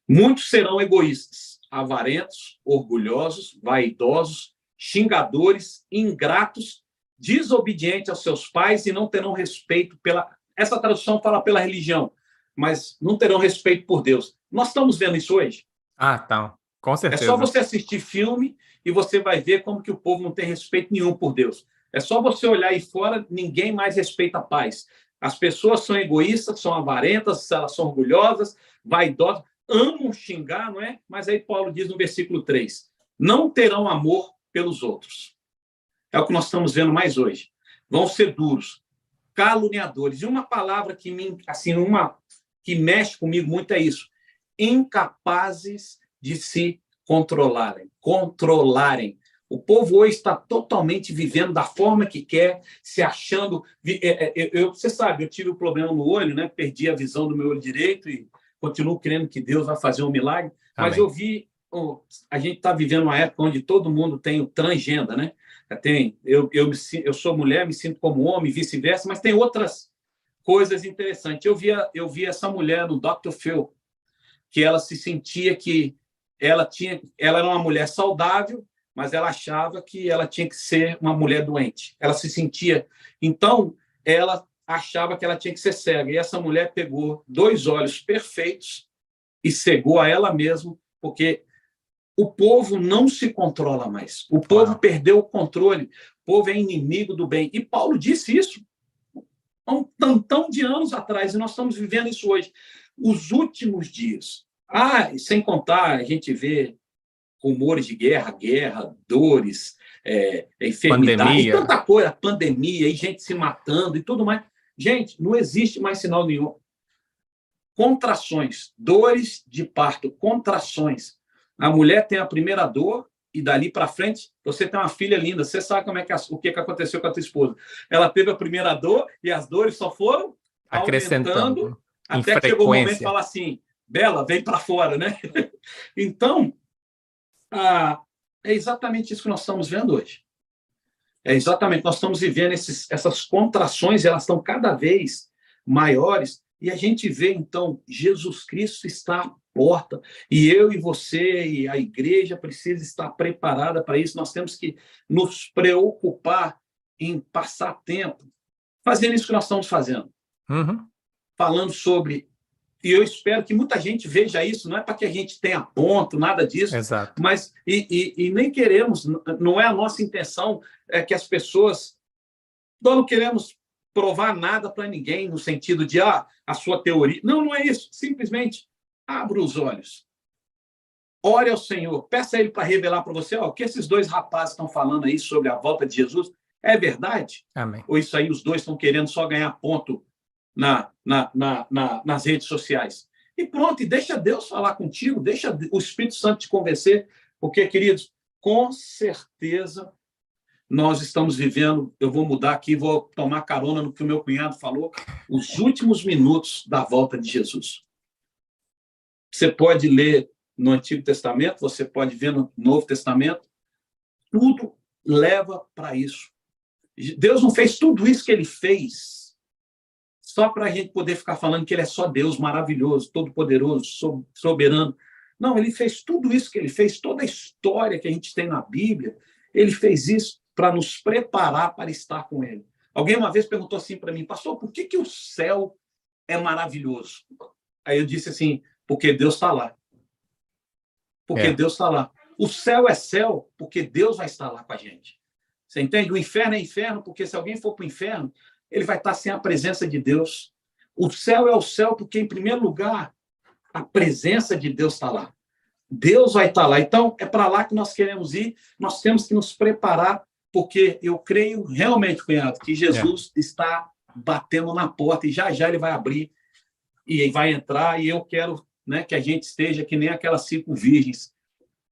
Speaker 2: Muitos serão egoístas, avarentos, orgulhosos, vaidosos, xingadores, ingratos, desobedientes aos seus pais e não terão respeito pela... Essa tradução fala pela religião, mas não terão respeito por Deus. Nós estamos vendo isso hoje?
Speaker 1: Tá. Com certeza.
Speaker 2: É só você assistir filme e você vai ver como que o povo não tem respeito nenhum por Deus. É só você olhar aí fora, ninguém mais respeita a paz. As pessoas são egoístas, são avarentas, elas são orgulhosas, vaidosas, amam xingar, não é? Mas aí Paulo diz no versículo 3, não terão amor pelos outros. É o que nós estamos vendo mais hoje. Vão ser duros, caluniadores. E uma palavra que que mexe comigo muito é isso: incapazes de se controlarem. O povo hoje está totalmente vivendo da forma que quer, se achando... Você sabe, eu tive um problema no olho, né? Perdi a visão do meu olho direito e continuo crendo que Deus vai fazer um milagre. Mas
Speaker 1: Amém.
Speaker 2: a gente está vivendo uma época onde todo mundo tem o transgênero, né? Eu sou mulher, me sinto como homem, vice-versa, mas tem outras coisas interessantes. Eu vi essa mulher no Dr. Phil, que ela se sentia que ela era uma mulher saudável, mas ela achava que ela tinha que ser uma mulher doente. Ela se sentia... Então, ela achava que ela tinha que ser cega. E essa mulher pegou 2 olhos perfeitos e cegou a ela mesma, porque o povo não se controla mais. O povo perdeu o controle. O povo é inimigo do bem. E Paulo disse isso há um tantão de anos atrás, e nós estamos vivendo isso hoje. Os últimos dias. Sem contar, a gente vê rumores de guerra, dores, enfermidade,
Speaker 1: Pandemia.
Speaker 2: e tanta coisa, pandemia, e gente se matando e tudo mais. Gente, não existe mais sinal nenhum. Contrações, dores de parto, contrações. A mulher tem a primeira dor e dali para frente, você tem uma filha linda, você sabe o que aconteceu com a tua esposa. Ela teve a primeira dor e as dores só foram aumentando até que chegou o momento de falar assim: Bela, vem para fora, né? Então, é exatamente isso que nós estamos vendo hoje. Nós estamos vivendo essas contrações, elas estão cada vez maiores, e a gente vê, então, Jesus Cristo está à porta, e eu e você e a igreja precisa estar preparada para isso. Nós temos que nos preocupar em passar tempo fazendo isso que nós estamos fazendo. Falando sobre... E eu espero que muita gente veja isso, não é para que a gente tenha ponto, nada disso.
Speaker 1: Exato.
Speaker 2: Mas nem queremos, não é a nossa intenção que as pessoas... Nós não queremos provar nada para ninguém, no sentido de a sua teoria. Não é isso. Simplesmente abra os olhos. Ore ao Senhor. Peça a Ele para revelar para você o que esses 2 rapazes estão falando aí sobre a volta de Jesus. É verdade?
Speaker 1: Amém.
Speaker 2: Ou isso aí os 2 estão querendo só ganhar ponto nas redes sociais? E pronto, e deixa Deus falar contigo, deixa o Espírito Santo te convencer, porque, queridos, com certeza nós estamos vivendo... Eu vou mudar aqui, vou tomar carona no que o meu cunhado falou, os últimos minutos da volta de Jesus. Você pode ler no Antigo Testamento, você pode ver no Novo Testamento, tudo leva para isso. Deus não fez tudo isso que ele fez só para a gente poder ficar falando que ele é só Deus maravilhoso, todo-poderoso, soberano. Não, ele fez tudo isso que ele fez, toda a história que a gente tem na Bíblia, ele fez isso para nos preparar para estar com ele. Alguém uma vez perguntou assim para mim: pastor, por que o céu é maravilhoso? Aí eu disse assim: porque Deus está lá. Porque Deus está lá. O céu é céu porque Deus vai estar lá com a gente. Você entende? O inferno é inferno porque se alguém for para o inferno, ele vai estar sem a presença de Deus. O céu é o céu porque, em primeiro lugar, a presença de Deus está lá. Deus vai estar lá. Então, é para lá que nós queremos ir. Nós temos que nos preparar, porque eu creio realmente, cunhado, que Jesus está batendo na porta e já ele vai abrir e vai entrar. E eu quero, né, que a gente esteja que nem aquelas 5 virgens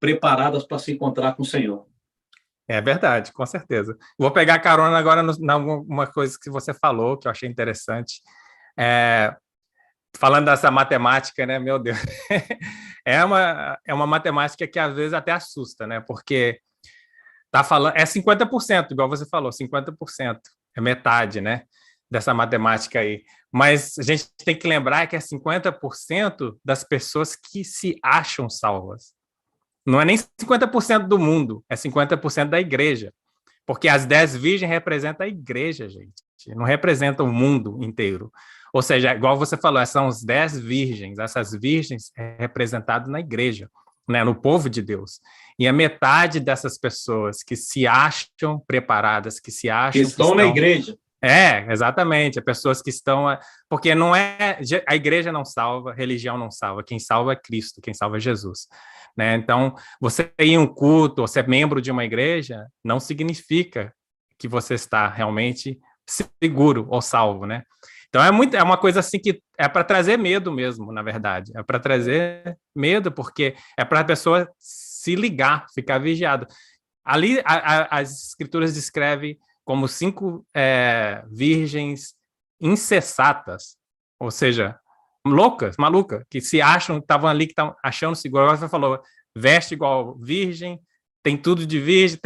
Speaker 2: preparadas para se encontrar com o Senhor.
Speaker 1: É verdade, com certeza. Vou pegar carona agora numa coisa que você falou, que eu achei interessante. Falando dessa matemática, né? Meu Deus. É uma matemática que às vezes até assusta, né? Porque tá falando, é 50%, igual você falou, 50%. É metade, né? Dessa matemática aí. Mas a gente tem que lembrar que é 50% das pessoas que se acham salvas. Não é nem 50% do mundo, é 50% da igreja. Porque as 10 virgens representam a igreja, gente. Não representam o mundo inteiro. Ou seja, igual você falou, são as 10 virgens. Essas virgens é representado na igreja, né, no povo de Deus. E a metade dessas pessoas que se acham preparadas, que se acham... Que
Speaker 2: estão na igreja.
Speaker 1: Exatamente. As pessoas que estão... Porque não é... A igreja não salva, a religião não salva. Quem salva é Cristo, quem salva é Jesus. né? Então, você ir em um culto, ou ser membro de uma igreja, não significa que você está realmente seguro ou salvo, né? Então é uma coisa assim que é para trazer medo mesmo, na verdade. É para trazer medo, porque é para a pessoa se ligar, ficar vigiado. Ali as escrituras descrevem como 5 virgens insensatas, ou seja, loucas, malucas, que se acham, estavam ali, que estavam achando seguro. Agora você falou, veste igual virgem, tem tudo de virgem,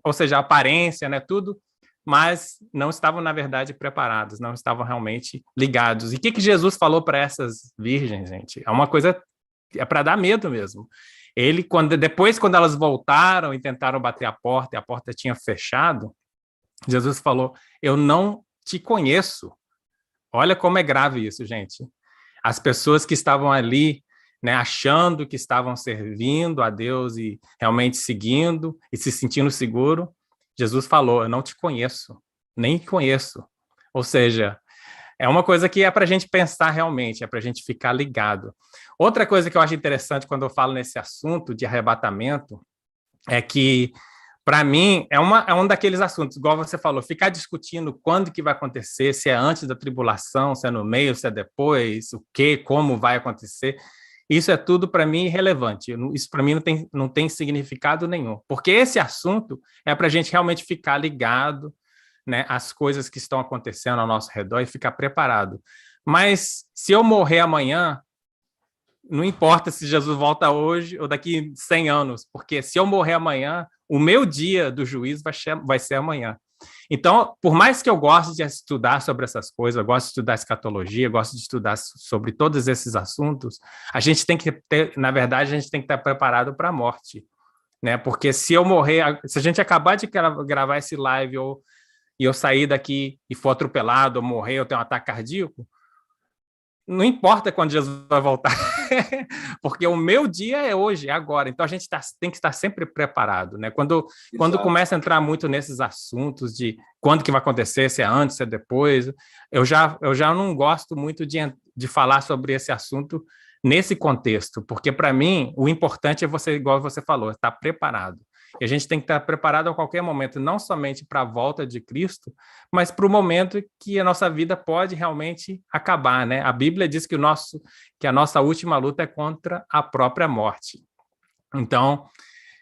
Speaker 1: ou seja, a aparência, né, tudo, mas não estavam, na verdade, preparados, não estavam realmente ligados. E o que Jesus falou para essas virgens, gente? É uma coisa, é para dar medo mesmo. Ele, depois, quando elas voltaram e tentaram bater a porta, e a porta tinha fechado, Jesus falou, eu não te conheço. Olha como é grave isso, gente. As pessoas que estavam ali, né, achando que estavam servindo a Deus e realmente seguindo e se sentindo seguro, Jesus falou, eu não te conheço, nem conheço. Ou seja, é uma coisa que é para a gente pensar realmente, é para a gente ficar ligado. Outra coisa que eu acho interessante quando eu falo nesse assunto de arrebatamento é que, para mim, é um daqueles assuntos, igual você falou, ficar discutindo quando que vai acontecer, se é antes da tribulação, se é no meio, se é depois, o que, como vai acontecer. Isso é tudo, para mim, irrelevante. Isso, para mim, não tem significado nenhum. Porque esse assunto é para a gente realmente ficar ligado, né, às coisas que estão acontecendo ao nosso redor e ficar preparado. Mas se eu morrer amanhã, não importa se Jesus volta hoje ou daqui 100 anos, porque se eu morrer amanhã, o meu dia do juízo vai ser amanhã. Então, por mais que eu goste de estudar sobre essas coisas, eu gosto de estudar escatologia, eu gosto de estudar sobre todos esses assuntos, a gente tem que ter, na verdade, a gente tem que estar preparado para a morte, né? Porque se eu morrer, se a gente acabar de gravar esse live e eu sair daqui e for atropelado, ou morrer, ou ter um ataque cardíaco, não importa quando Jesus vai voltar, porque o meu dia é hoje, é agora. Então a gente tem que estar sempre preparado, né? Quando começa a entrar muito nesses assuntos de quando que vai acontecer, se é antes, se é depois, eu já não gosto muito de falar sobre esse assunto nesse contexto, porque para mim o importante é você, igual você falou, estar preparado. E a gente tem que estar preparado a qualquer momento, não somente para a volta de Cristo, mas para o momento que a nossa vida pode realmente acabar, né? A Bíblia diz que a nossa última luta é contra a própria morte. Então,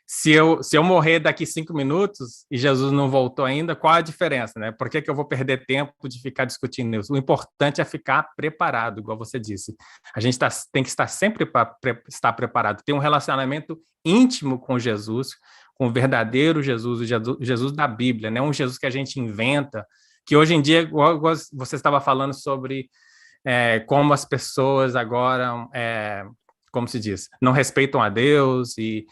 Speaker 1: se eu morrer daqui 5 minutos e Jesus não voltou ainda, qual a diferença, né? Por que eu vou perder tempo de ficar discutindo isso? O importante é ficar preparado, igual você disse. A gente tem que estar sempre estar preparado, ter um relacionamento íntimo com Jesus, com o verdadeiro Jesus, o Jesus da Bíblia, né? Um Jesus que a gente inventa, que hoje em dia, igual você estava falando sobre como as pessoas agora, como se diz, não respeitam a Deus e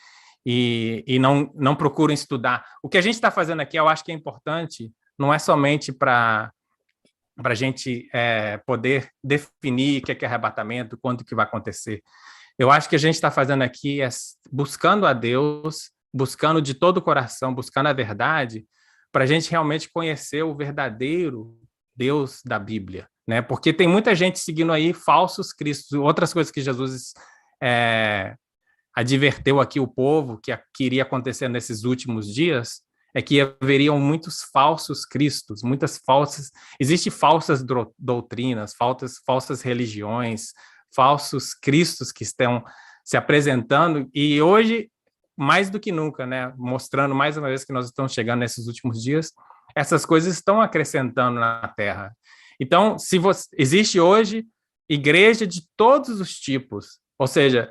Speaker 1: não procuram estudar. O que a gente está fazendo aqui, eu acho que é importante, não é somente para a gente poder definir o que é arrebatamento, quando que vai acontecer. Eu acho que a gente está fazendo aqui buscando a Deus, buscando de todo o coração, buscando a verdade, para a gente realmente conhecer o verdadeiro Deus da Bíblia, né? Porque tem muita gente seguindo aí falsos cristos, outras coisas que Jesus adverteu aqui o povo que iria acontecer nesses últimos dias, é que haveriam muitos falsos cristos, existem falsas doutrinas, falsas religiões, falsos cristos que estão se apresentando, e hoje, mais do que nunca, né, mostrando mais uma vez que nós estamos chegando nesses últimos dias, essas coisas estão acrescentando na Terra. Então, existe hoje igreja de todos os tipos, ou seja,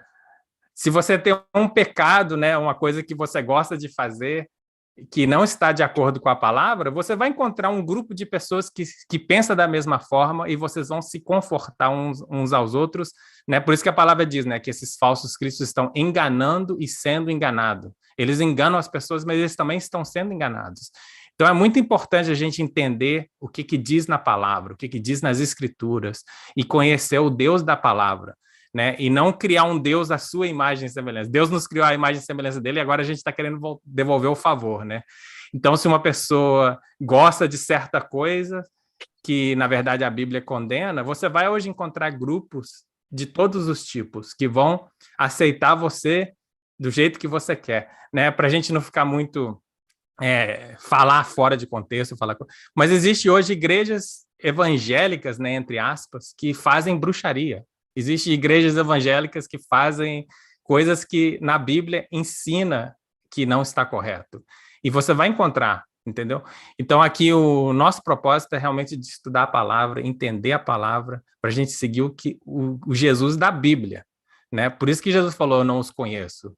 Speaker 1: se você tem um pecado, né, uma coisa que você gosta de fazer, que não está de acordo com a palavra, você vai encontrar um grupo de pessoas que pensa da mesma forma e vocês vão se confortar uns aos outros, né? Por isso que a palavra diz, né, que esses falsos cristos estão enganando e sendo enganados. Eles enganam as pessoas, mas eles também estão sendo enganados. Então é muito importante a gente entender o que diz na palavra, o que diz nas escrituras e conhecer o Deus da palavra, né? E não criar um Deus à sua imagem e semelhança. Deus nos criou a imagem e semelhança dele e agora a gente está querendo devolver o favor, né? Então, se uma pessoa gosta de certa coisa que, na verdade, a Bíblia condena, você vai hoje encontrar grupos de todos os tipos que vão aceitar você do jeito que você quer, né? Para a gente não ficar muito falar fora de contexto, mas existe hoje igrejas evangélicas, né, entre aspas, que fazem bruxaria. Existem igrejas evangélicas que fazem coisas que na Bíblia ensina que não está correto. E você vai encontrar, entendeu? Então aqui o nosso propósito é realmente de estudar a palavra, entender a palavra, para a gente seguir o Jesus da Bíblia, né? Por isso que Jesus falou, eu não os conheço.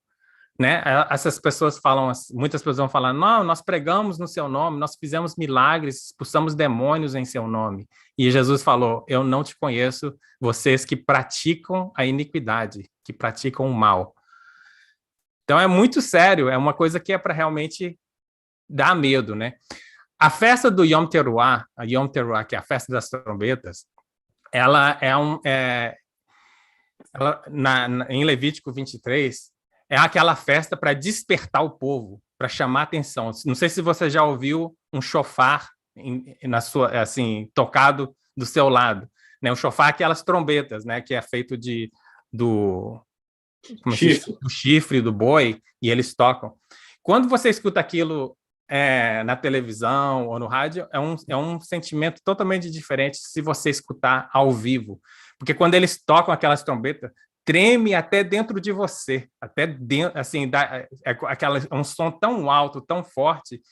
Speaker 1: Né? Essas pessoas falam, muitas pessoas vão falar, não, nós pregamos no seu nome, nós fizemos milagres, expulsamos demônios em seu nome. E Jesus falou, eu não te conheço, vocês que praticam a iniquidade, que praticam o mal. Então é muito sério, é uma coisa que é para realmente dar medo, né? A festa do Yom Teruah, a Yom Teruah, que é a festa das trombetas, ela em Levítico 23, é aquela festa para despertar o povo, para chamar atenção. Não sei se você já ouviu um shofar na sua, assim, tocado do seu lado, né? O shofar é aquelas trombetas, né? Que é feito do chifre do boi, e eles tocam. Quando você escuta aquilo na televisão ou no rádio, é um sentimento totalmente diferente se você escutar ao vivo. Porque quando eles tocam aquelas trombetas, treme até dentro de você, até dentro, assim, um som tão alto, tão forte,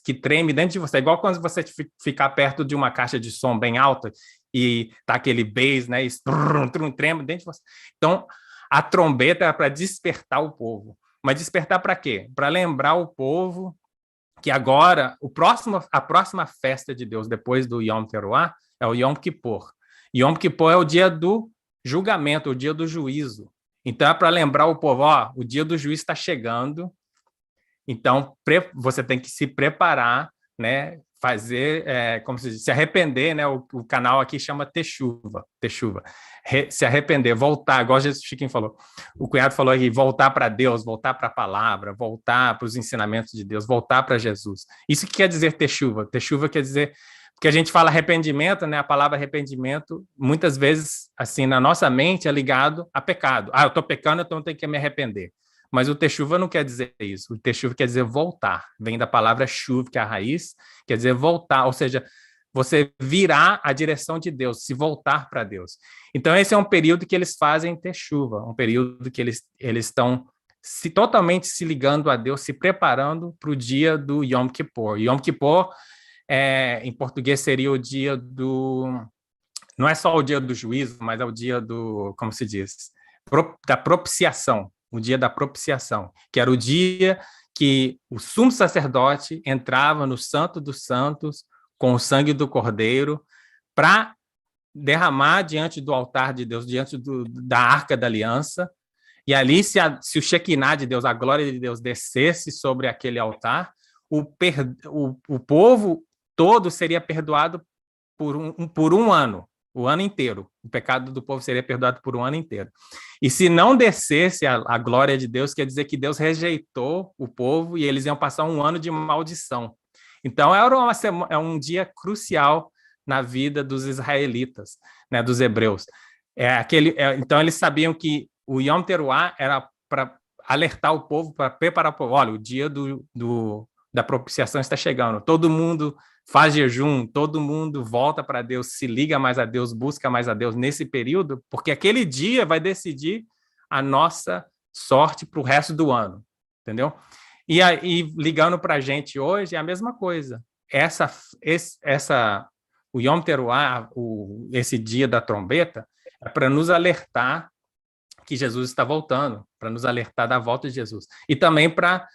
Speaker 1: que treme dentro de você. É igual quando você ficar perto de uma caixa de som bem alta e tá aquele bass, né, e treme dentro de você. Então, a trombeta é para despertar o povo. Mas despertar para quê? Para lembrar o povo que agora, a próxima festa de Deus, depois do Yom Teruah, é o Yom Kippur. Yom Kippur é o dia do julgamento, o dia do juízo. Então, é para lembrar o povo, o dia do juízo está chegando, então você tem que se preparar, né? Fazer, como se diz, se arrepender, né? O canal aqui chama Teshuva. Se arrepender, voltar, igual o Chiquinho falou. O cunhado falou aqui, voltar para Deus, voltar para a palavra, voltar para os ensinamentos de Deus, voltar para Jesus. Isso que quer dizer Teshuva. Teshuva quer dizer, porque a gente fala arrependimento, né? A palavra arrependimento, muitas vezes, assim, na nossa mente, é ligado a pecado. Eu estou pecando, então eu tenho que me arrepender. Mas o teshuva não quer dizer isso. O teshuva quer dizer voltar. Vem da palavra shuv, que é a raiz, quer dizer voltar. Ou seja, você virar a direção de Deus, se voltar para Deus. Então, esse é um período que eles fazem teshuva, um período que eles estão totalmente se ligando a Deus, se preparando para o dia do Yom Kippur. Yom Kippur, em português, seria o dia do... Não é só o dia do juízo, mas é o dia do, como se diz, da propiciação. O dia da propiciação, que era o dia que o sumo sacerdote entrava no Santo dos Santos com o sangue do Cordeiro para derramar diante do altar de Deus, diante da Arca da Aliança, e ali, se o Shekinah de Deus, a glória de Deus, descesse sobre aquele altar, o povo todo seria perdoado por um ano. O ano inteiro. O pecado do povo seria perdoado por um ano inteiro. E se não descesse a glória de Deus, quer dizer que Deus rejeitou o povo e eles iam passar um ano de maldição. Então, é um dia crucial na vida dos israelitas, né, dos hebreus. Então, eles sabiam que o Yom Teruah era para alertar o povo, para preparar o povo. Olha, o dia da propiciação está chegando. Todo mundo faz jejum, todo mundo volta para Deus, se liga mais a Deus, busca mais a Deus nesse período, porque aquele dia vai decidir a nossa sorte para o resto do ano, entendeu? E aí, ligando para a gente hoje, é a mesma coisa. O Yom Teruah, esse dia da trombeta, é para nos alertar que Jesus está voltando, para nos alertar da volta de Jesus. E também para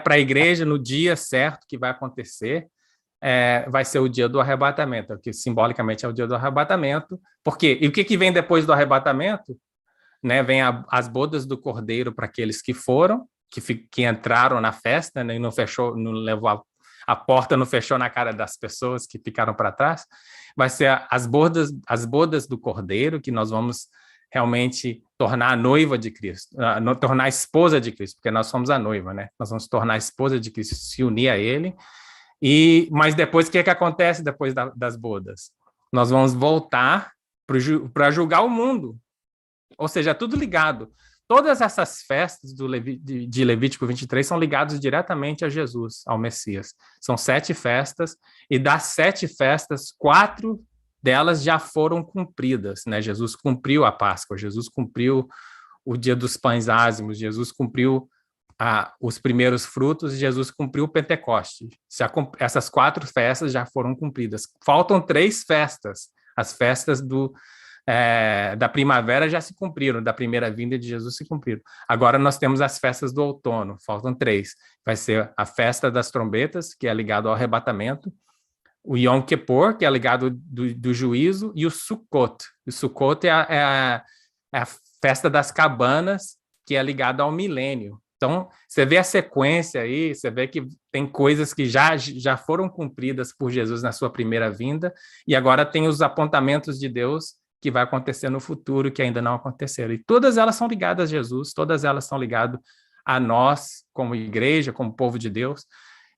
Speaker 1: a igreja, no dia certo que vai acontecer, vai ser o dia do arrebatamento, que simbolicamente é o dia do arrebatamento. Por quê? E o que vem depois do arrebatamento? Né, vem as bodas do Cordeiro para aqueles que foram, que entraram na festa, né, e não fechou, não levou a porta, não fechou na cara das pessoas que ficaram para trás. Vai ser as bodas do Cordeiro, que nós vamos realmente tornar a noiva de Cristo, tornar a esposa de Cristo, porque nós somos a noiva, né? Nós vamos tornar a esposa de Cristo, se unir a Ele. Mas depois, o que acontece depois das bodas? Nós vamos voltar para julgar o mundo. Ou seja, tudo ligado. todas essas festas de Levítico 23 são ligadas diretamente a Jesus, ao Messias. São 7 festas, e das 7 festas, 4 delas já foram cumpridas, né? Jesus cumpriu a Páscoa, Jesus cumpriu o Dia dos Pães Ázimos, Jesus cumpriu os primeiros frutos, Jesus cumpriu o Pentecoste. Essas 4 festas já foram cumpridas. Faltam 3 festas. As festas da primavera já se cumpriram, da primeira vinda de Jesus se cumpriram. Agora nós temos as festas do outono, faltam 3. Vai ser a festa das trombetas, que é ligado ao arrebatamento, o Yom Kippur, que é ligado do juízo, e o Sukkot. O Sukkot é a festa das cabanas, que é ligado ao milênio. Então, você vê a sequência aí, você vê que tem coisas que já foram cumpridas por Jesus na sua primeira vinda, e agora tem os apontamentos de Deus que vai acontecer no futuro, que ainda não aconteceram. E todas elas são ligadas a Jesus, todas elas são ligadas a nós, como igreja, como povo de Deus.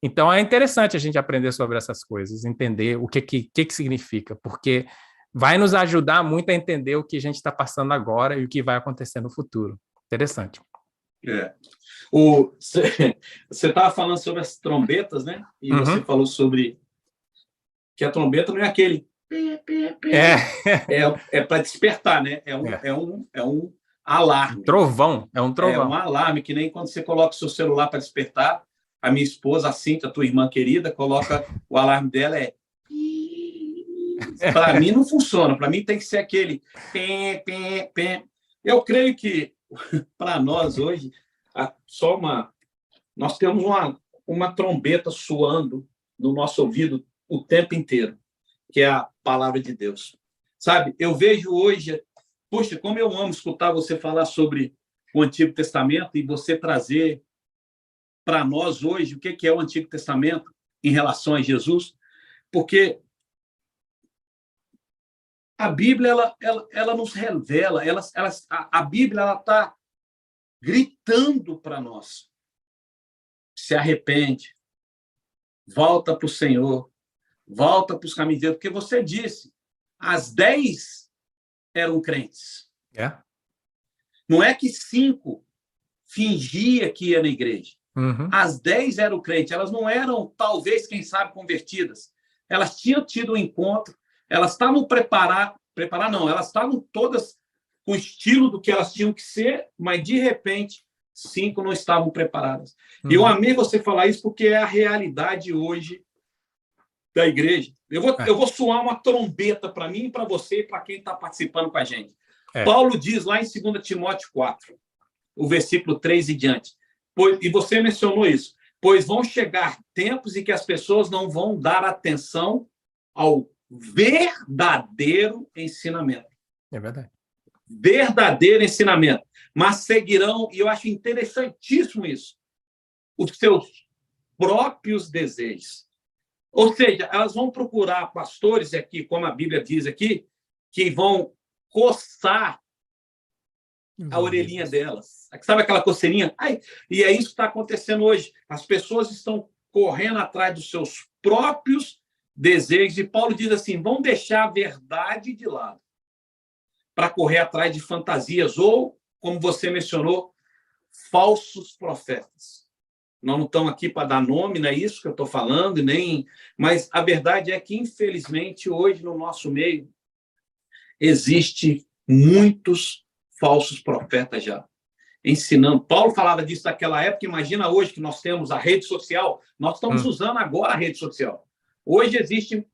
Speaker 1: Então, é interessante a gente aprender sobre essas coisas, entender o que significa, porque vai nos ajudar muito a entender o que a gente está passando agora e o que vai acontecer no futuro. Interessante.
Speaker 2: Você estava falando sobre as trombetas, né? E você falou sobre que a trombeta não é aquele... É para despertar, né? É um alarme.
Speaker 1: Trovão, é um trovão.
Speaker 2: É um alarme, que nem quando você coloca o seu celular para despertar. A minha esposa, a Cíntia, tua irmã querida, coloca o alarme dela, para mim não funciona, para mim tem que ser aquele pé. Eu creio que para nós hoje nós temos uma trombeta soando no nosso ouvido o tempo inteiro, que é a palavra de Deus. Sabe, eu vejo hoje, poxa, como eu amo escutar você falar sobre o Antigo Testamento e você trazer para nós hoje o que é o Antigo Testamento em relação a Jesus, porque a Bíblia ela nos revela, a Bíblia está gritando para nós: se arrepende, volta para o Senhor, volta para os caminhos de Deus, porque você disse, as 10 eram crentes. Não é que 5 fingia que ia na igreja. As 10 eram crentes, elas não eram, talvez, quem sabe, convertidas. Elas tinham tido um encontro, elas estavam elas estavam todas com o estilo do que elas tinham que ser, mas, de repente, 5 não estavam preparadas. E eu amei você falar isso, porque é a realidade hoje da igreja. Eu vou soar uma trombeta para mim, para você e para quem está participando com a gente. Paulo diz lá em 2 Timóteo 4, o versículo 3 e diante, e você mencionou isso, pois vão chegar tempos em que as pessoas não vão dar atenção ao verdadeiro ensinamento.
Speaker 1: É verdade.
Speaker 2: Verdadeiro ensinamento. Mas seguirão, e eu acho interessantíssimo isso, os seus próprios desejos. Ou seja, elas vão procurar pastores aqui, como a Bíblia diz aqui, que vão coçar a orelhinha delas. Sabe aquela coceirinha? E é isso que está acontecendo hoje. As pessoas estão correndo atrás dos seus próprios desejos. E Paulo diz assim, vão deixar a verdade de lado para correr atrás de fantasias ou, como você mencionou, falsos profetas. Nós não estamos aqui para dar nome, não é isso que eu estou falando, mas a verdade é que, infelizmente, hoje, no nosso meio, existe muitos falsos profetas já ensinando. Paulo falava disso naquela época, imagina hoje que nós temos a rede social, nós estamos usando agora a rede social. Hoje existem,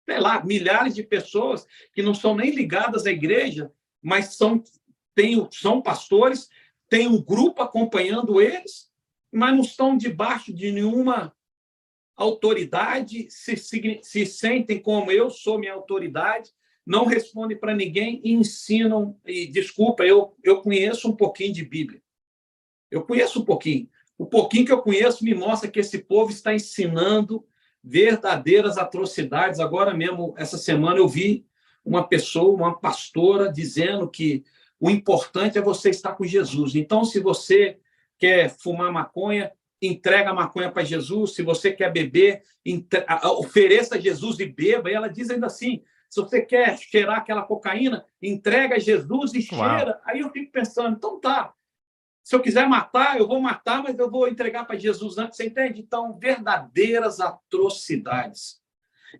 Speaker 2: sei lá, milhares de pessoas que não são nem ligadas à igreja, mas são pastores, tem um grupo acompanhando eles, mas não estão debaixo de nenhuma autoridade, se sentem como eu sou minha autoridade, não respondem para ninguém e ensinam. E, desculpa, eu conheço um pouquinho de Bíblia. Eu conheço um pouquinho. O pouquinho que eu conheço me mostra que esse povo está ensinando verdadeiras atrocidades. Agora mesmo, essa semana, eu vi uma pessoa, uma pastora, dizendo que o importante é você estar com Jesus. Então, se você quer fumar maconha, entrega a maconha para Jesus. Se você quer beber, ofereça a Jesus e beba. E ela diz ainda assim, Se você quer cheirar aquela cocaína, entrega a Jesus e cheira. Aí eu fico pensando, então tá, se eu quiser matar, eu vou matar, mas eu vou entregar para Jesus antes, você entende? Então, verdadeiras atrocidades.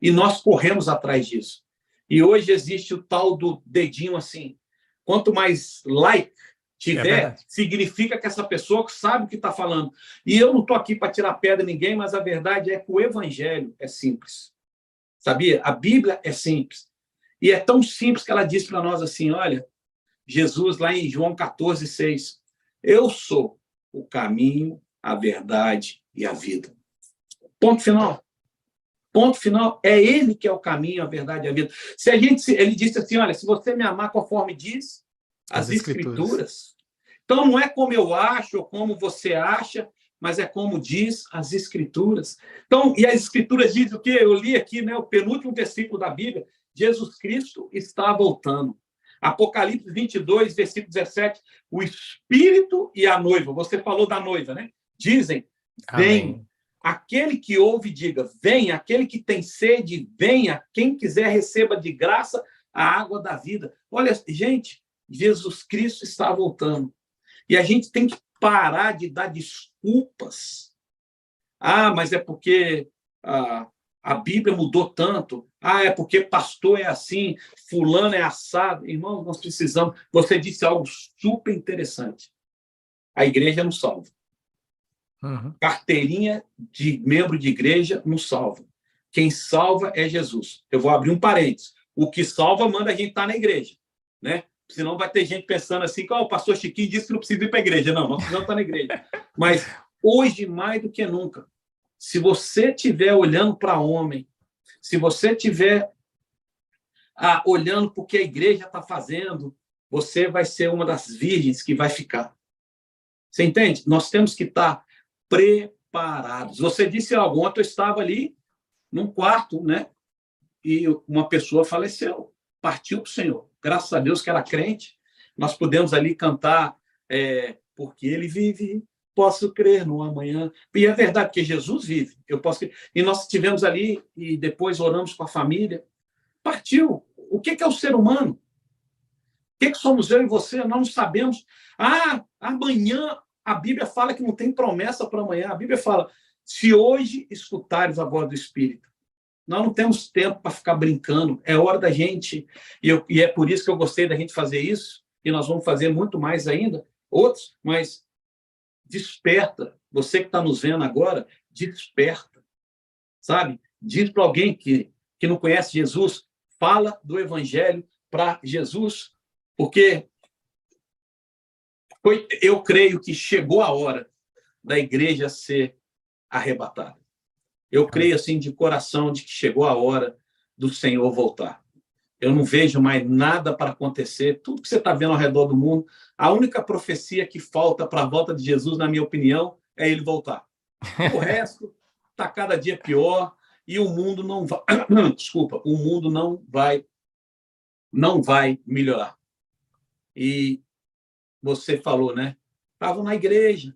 Speaker 2: E nós corremos atrás disso. E hoje existe o tal do dedinho assim. Quanto mais like tiver, significa que essa pessoa sabe o que está falando. E eu não estou aqui para tirar pedra em ninguém, mas a verdade é que o evangelho é simples. Sabia? A Bíblia é simples. E é tão simples que ela diz para nós assim, olha, Jesus lá em João 14:6, eu sou o caminho, a verdade e a vida. Ponto final. Ponto final. É ele que é o caminho, a verdade e a vida. Ele disse assim, olha, se você me amar conforme diz as Escrituras. Então, não é como eu acho ou como você acha, mas é como diz as Escrituras. Então, e as Escrituras dizem o quê? Eu li aqui, né, o penúltimo versículo da Bíblia, Jesus Cristo está voltando. Apocalipse 22, versículo 17, o Espírito e a noiva, você falou da noiva, né? Dizem, vem. Aquele que ouve, diga, venha. Aquele que tem sede, venha. Quem quiser, receba de graça a água da vida. Olha, gente, Jesus Cristo está voltando. E a gente tem que parar de dar desculpas. Ah, mas é porque a Bíblia mudou tanto. Ah, é porque pastor é assim, fulano é assado. Irmão, nós precisamos... Você disse algo super interessante. A igreja não salva. Carteirinha de membro de igreja não salva. Quem salva é Jesus. Eu vou abrir um parênteses. O que salva manda a gente estar na igreja, né? Senão vai ter gente pensando assim, que o pastor Chiquinho disse que não precisa ir para a igreja. Não, nós precisamos estar na igreja. Mas hoje, mais do que nunca, se você estiver olhando para homem, se você estiver olhando para o que a igreja está fazendo, você vai ser uma das virgens que vai ficar. Você entende? Nós temos que estar preparados. Você disse algo, ontem eu estava ali num quarto, né? E uma pessoa faleceu, partiu para o Senhor. Graças a Deus que era crente, nós pudemos ali cantar porque ele vive, posso crer no amanhã. E é verdade, porque Jesus vive, eu posso crer. E nós estivemos ali e depois oramos com a família. Partiu. O que é o ser humano? O que somos eu e você? Nós não sabemos. Amanhã... A Bíblia fala que não tem promessa para amanhã. A Bíblia fala, se hoje escutares a voz do Espírito. Nós não temos tempo para ficar brincando. É hora da gente... E é por isso que eu gostei da gente fazer isso. E nós vamos fazer muito mais ainda. Outros, mas desperta. Você que está nos vendo agora, desperta. Sabe? Diz para alguém que não conhece Jesus, fala do Evangelho para Jesus. Porque... eu creio que chegou a hora da igreja ser arrebatada. Eu creio, assim, de coração, de que chegou a hora do Senhor voltar. Eu não vejo mais nada para acontecer. Tudo que você está vendo ao redor do mundo, a única profecia que falta para a volta de Jesus, na minha opinião, é ele voltar. O resto está cada dia pior e o mundo não vai... Desculpa, o mundo não vai melhorar. E você falou, né? Estavam na igreja.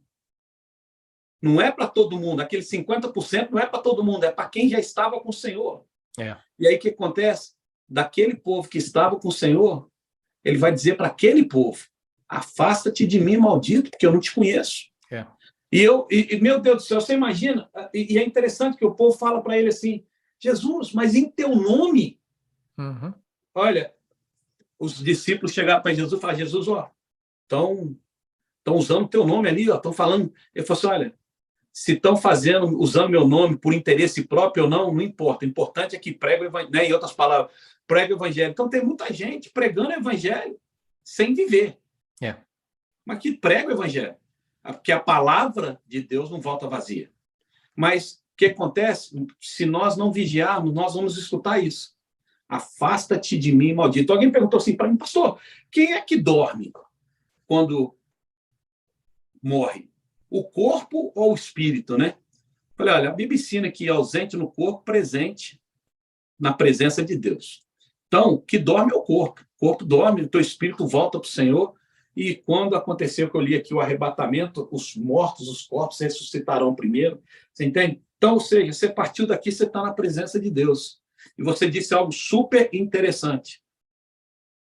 Speaker 2: Não é para todo mundo. Aquele 50% não é para todo mundo, é para quem já estava com o Senhor. E aí o que acontece? Daquele povo que estava com o Senhor, ele vai dizer para aquele povo, afasta-te de mim, maldito, porque eu não te conheço. E meu Deus do céu, você imagina? E é interessante que o povo fala para ele assim, Jesus, mas em teu nome? Olha, os discípulos chegaram para Jesus e falaram, Jesus, estão usando o teu nome ali, estão falando. Ele falou assim, olha, se estão usando meu nome por interesse próprio ou não, não importa. O importante é que prega o evangelho, né? Em outras palavras, prega o evangelho. Então tem muita gente pregando o evangelho sem viver. Mas que prega o evangelho. Porque a palavra de Deus não volta vazia. Mas o que acontece? Se nós não vigiarmos, nós vamos escutar isso. Afasta-te de mim, maldito. Alguém perguntou assim para mim, pastor, quem é que dorme quando morre? O corpo ou o espírito, né? Falei, olha, a Bíblia ensina que ausente no corpo, presente na presença de Deus. Então, o que dorme é o corpo. O corpo dorme, o teu espírito volta para o Senhor. E quando aconteceu que eu li aqui o arrebatamento, os mortos, os corpos ressuscitarão primeiro. Você entende? Então, ou seja, você partiu daqui, você está na presença de Deus. E você disse algo super interessante,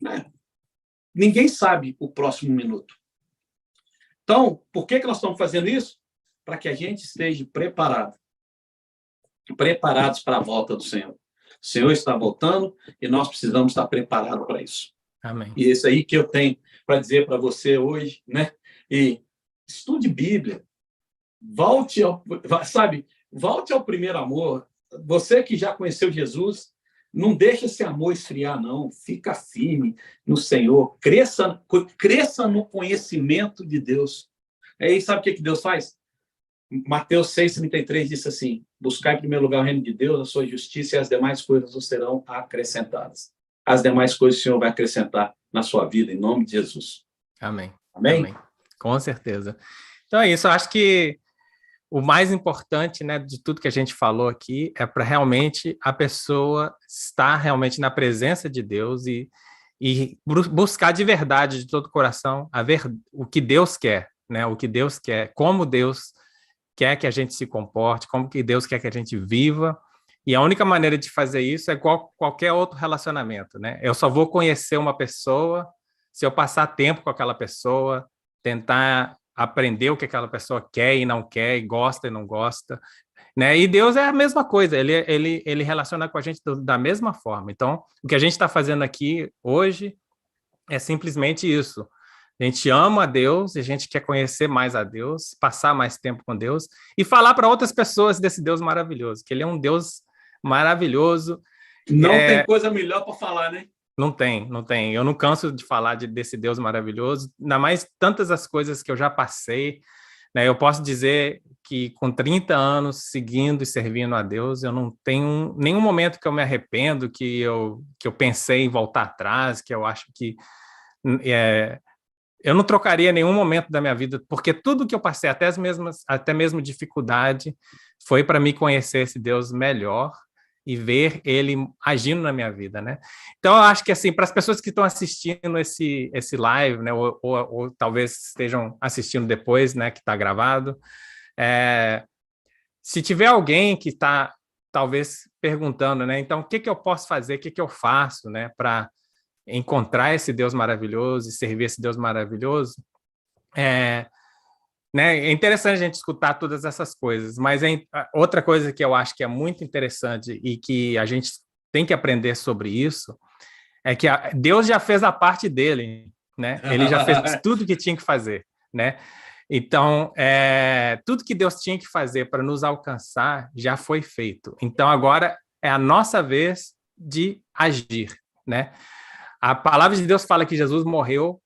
Speaker 2: né? Ninguém sabe o próximo minuto. Então, por que nós estamos fazendo isso? Para que a gente esteja preparados para a volta do Senhor. O Senhor está voltando e nós precisamos estar preparados para isso.
Speaker 1: Amém.
Speaker 2: E isso aí que eu tenho para dizer para você hoje, né? E estude Bíblia. Volte ao primeiro amor. Você que já conheceu Jesus, não deixa esse amor esfriar, não. Fica firme no Senhor. Cresça no conhecimento de Deus. Aí sabe o que Deus faz? Mateus 6,33 diz assim: buscar em primeiro lugar o reino de Deus, a sua justiça, e as demais coisas não serão acrescentadas. As demais coisas o Senhor vai acrescentar na sua vida, em nome de Jesus.
Speaker 1: Amém.
Speaker 2: Amém?
Speaker 1: Amém. Com certeza. Então é isso, eu acho que o mais importante, né, de tudo que a gente falou aqui é para realmente a pessoa estar realmente na presença de Deus e buscar de verdade, de todo o coração, o que Deus quer, né, o que Deus quer, como Deus quer que a gente se comporte, como que Deus quer que a gente viva. E a única maneira de fazer isso é qualquer outro relacionamento, né? Eu só vou conhecer uma pessoa se eu passar tempo com aquela pessoa, tentar aprender o que aquela pessoa quer e não quer, e gosta e não gosta, né? E Deus é a mesma coisa, ele relaciona com a gente da mesma forma. Então, o que a gente está fazendo aqui hoje é simplesmente isso. A gente ama a Deus, a gente quer conhecer mais a Deus, passar mais tempo com Deus e falar para outras pessoas desse Deus maravilhoso, que ele é um Deus maravilhoso.
Speaker 2: Não tem coisa melhor para falar, né?
Speaker 1: Não tem. Eu não canso de falar desse Deus maravilhoso, ainda mais tantas as coisas que eu já passei, né? Eu posso dizer que com 30 anos seguindo e servindo a Deus, eu não tenho nenhum momento que eu me arrependo, que eu pensei em voltar atrás, que eu acho que eu não trocaria nenhum momento da minha vida, porque tudo que eu passei, até mesmo dificuldade, foi para me conhecer esse Deus melhor e ver ele agindo na minha vida, né? Então, eu acho que, assim, para as pessoas que estão assistindo esse live, né, ou talvez estejam assistindo depois, né, que está gravado, se tiver alguém que está, talvez, perguntando, né, então, o que eu posso fazer, o que eu faço, né, para encontrar esse Deus maravilhoso e servir esse Deus maravilhoso, né? É interessante a gente escutar todas essas coisas, mas outra coisa que eu acho que é muito interessante e que a gente tem que aprender sobre isso é que Deus já fez a parte dele, né? Ele já fez tudo que tinha que fazer, né? Então, tudo que Deus tinha que fazer para nos alcançar já foi feito. Então, agora é a nossa vez de agir, né? A palavra de Deus fala que Jesus morreu,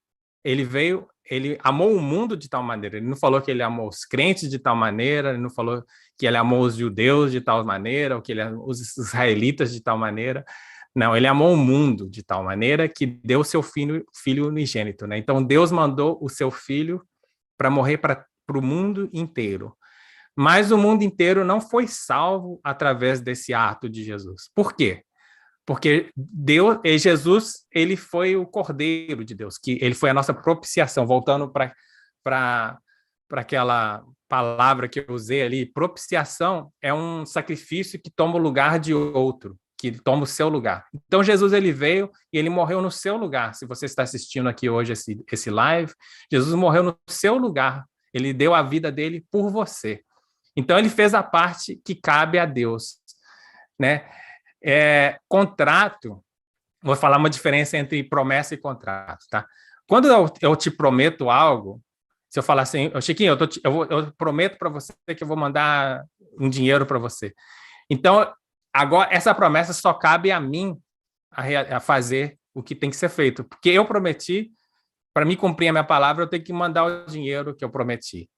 Speaker 1: ele veio, ele amou o mundo de tal maneira. Ele não falou que ele amou os crentes de tal maneira, ele não falou que ele amou os judeus de tal maneira, ou que ele amou os israelitas de tal maneira. Não, ele amou o mundo de tal maneira que deu o seu filho unigênito, né? Então, Deus mandou o seu filho para morrer para o mundo inteiro. Mas o mundo inteiro não foi salvo através desse ato de Jesus. Por quê? Porque Jesus, ele foi o Cordeiro de Deus, que ele foi a nossa propiciação. Voltando para aquela palavra que eu usei ali, propiciação é um sacrifício que toma o lugar de outro, que toma o seu lugar. Então, Jesus, ele veio e ele morreu no seu lugar. Se você está assistindo aqui hoje esse live, Jesus morreu no seu lugar. Ele deu a vida dele por você. Então, ele fez a parte que cabe a Deus, né? Contrato, vou falar uma diferença entre promessa e contrato, tá? Quando eu te prometo algo, se eu falar assim, Chiquinho, eu prometo para você que eu vou mandar um dinheiro para você. Então, agora, essa promessa só cabe a mim a fazer o que tem que ser feito, porque eu prometi, para mim cumprir a minha palavra, eu tenho que mandar o dinheiro que eu prometi.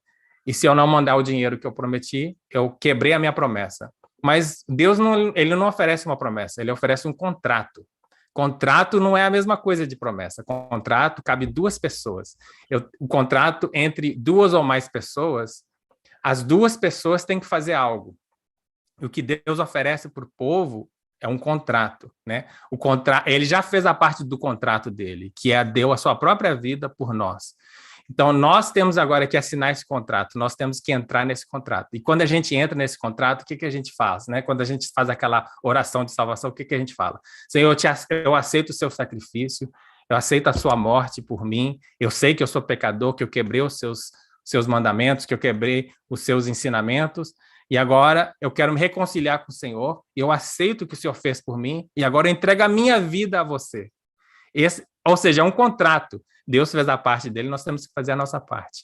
Speaker 1: E se eu não mandar o dinheiro que eu prometi, eu quebrei a minha promessa. Mas Deus ele não oferece uma promessa, ele oferece um contrato. Contrato não é a mesma coisa de promessa. Contrato cabe duas pessoas. O contrato entre duas ou mais pessoas, as duas pessoas têm que fazer algo. O que Deus oferece para o povo é um contrato, né? Ele já fez a parte do contrato dele, que deu a sua própria vida por nós. Então, nós temos agora que assinar esse contrato, nós temos que entrar nesse contrato. E quando a gente entra nesse contrato, o que a gente faz? Né? Quando a gente faz aquela oração de salvação, o que a gente fala? Senhor, eu aceito o seu sacrifício, eu aceito a sua morte por mim, eu sei que eu sou pecador, que eu quebrei os seus mandamentos, que eu quebrei os seus ensinamentos, e agora eu quero me reconciliar com o Senhor, e eu aceito o que o Senhor fez por mim, e agora eu entrego a minha vida a você. Ou seja, é um contrato. Deus fez a parte dele, nós temos que fazer a nossa parte.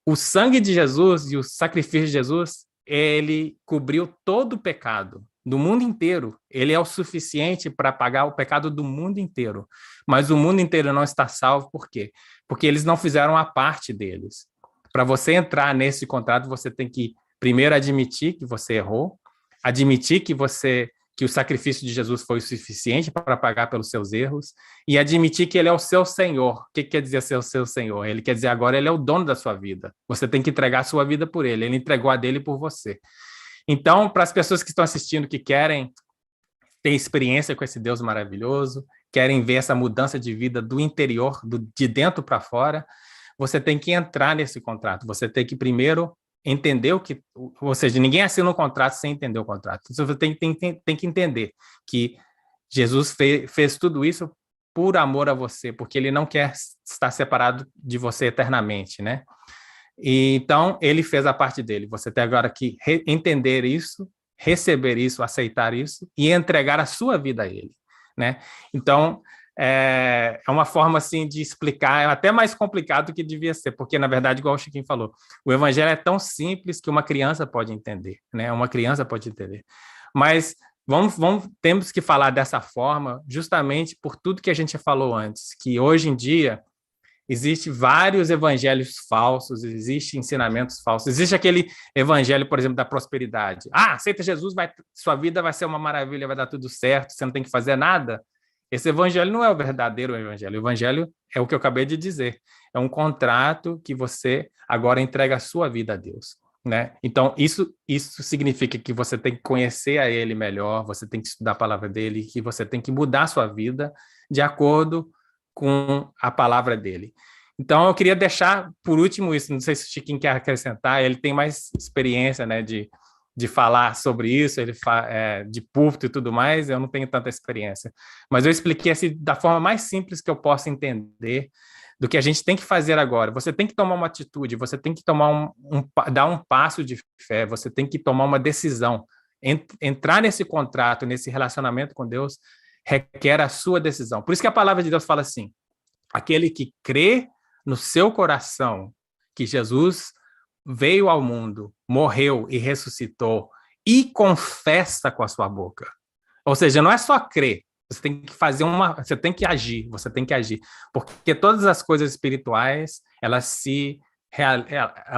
Speaker 1: O sangue de Jesus e o sacrifício de Jesus, ele cobriu todo o pecado do mundo inteiro. Ele é o suficiente para pagar o pecado do mundo inteiro. Mas o mundo inteiro não está salvo, por quê? Porque eles não fizeram a parte deles. Para você entrar nesse contrato, você tem que primeiro admitir que você errou, admitir que o sacrifício de Jesus foi o suficiente para pagar pelos seus erros, e admitir que ele é o seu Senhor. O que quer dizer ser o seu Senhor? Ele quer dizer agora ele é o dono da sua vida. Você tem que entregar a sua vida por ele. Ele entregou a dele por você. Então, para as pessoas que estão assistindo, que querem ter experiência com esse Deus maravilhoso, querem ver essa mudança de vida do interior, de dentro para fora, você tem que entrar nesse contrato. Você tem que primeiro entender ou seja, ninguém assina um contrato sem entender o contrato. Então, você tem que entender que Jesus fez tudo isso por amor a você, porque ele não quer estar separado de você eternamente, né? E, então, ele fez a parte dele. Você tem agora que entender isso, receber isso, aceitar isso e entregar a sua vida a ele, né? Então, é uma forma assim de explicar, é até mais complicado do que devia ser, porque na verdade, igual o Chiquinho falou, o evangelho é tão simples que uma criança pode entender, né? Uma criança pode entender. Mas temos que falar dessa forma justamente por tudo que a gente falou antes, que hoje em dia existem vários evangelhos falsos, existem ensinamentos falsos. Existe aquele evangelho, por exemplo, da prosperidade. Aceita Jesus, sua vida vai ser uma maravilha, vai dar tudo certo, você não tem que fazer nada. Esse evangelho não é o verdadeiro evangelho. O evangelho é o que eu acabei de dizer. É um contrato que você agora entrega a sua vida a Deus, né? Então, isso significa que você tem que conhecer a Ele melhor, você tem que estudar a palavra dEle, que você tem que mudar a sua vida de acordo com a palavra dEle. Então, eu queria deixar, por último, isso. Não sei se o Chiquinho quer acrescentar, ele tem mais experiência, né, de falar sobre isso, ele de púlpito e tudo mais, eu não tenho tanta experiência. Mas eu expliquei assim, da forma mais simples que eu posso entender do que a gente tem que fazer agora. Você tem que tomar uma atitude, você tem que tomar dar um passo de fé, você tem que tomar uma decisão. Entrar nesse contrato, nesse relacionamento com Deus, requer a sua decisão. Por isso que a palavra de Deus fala assim, aquele que crê no seu coração que Jesus veio ao mundo, morreu e ressuscitou e confessa com a sua boca. Ou seja, não é só crer, você tem que você tem que agir, porque todas as coisas espirituais, elas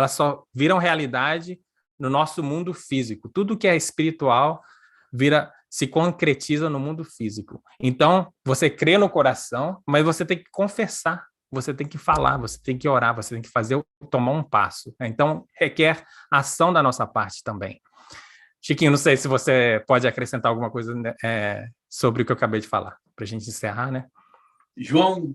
Speaker 1: só viram realidade no nosso mundo físico. Tudo que é espiritual se concretiza no mundo físico. Então, você crê no coração, mas você tem que confessar. Você tem que falar, você tem que orar, você tem que tomar um passo. Então, requer ação da nossa parte também. Chiquinho, não sei se você pode acrescentar alguma coisa sobre o que eu acabei de falar, para a gente encerrar, né?
Speaker 2: João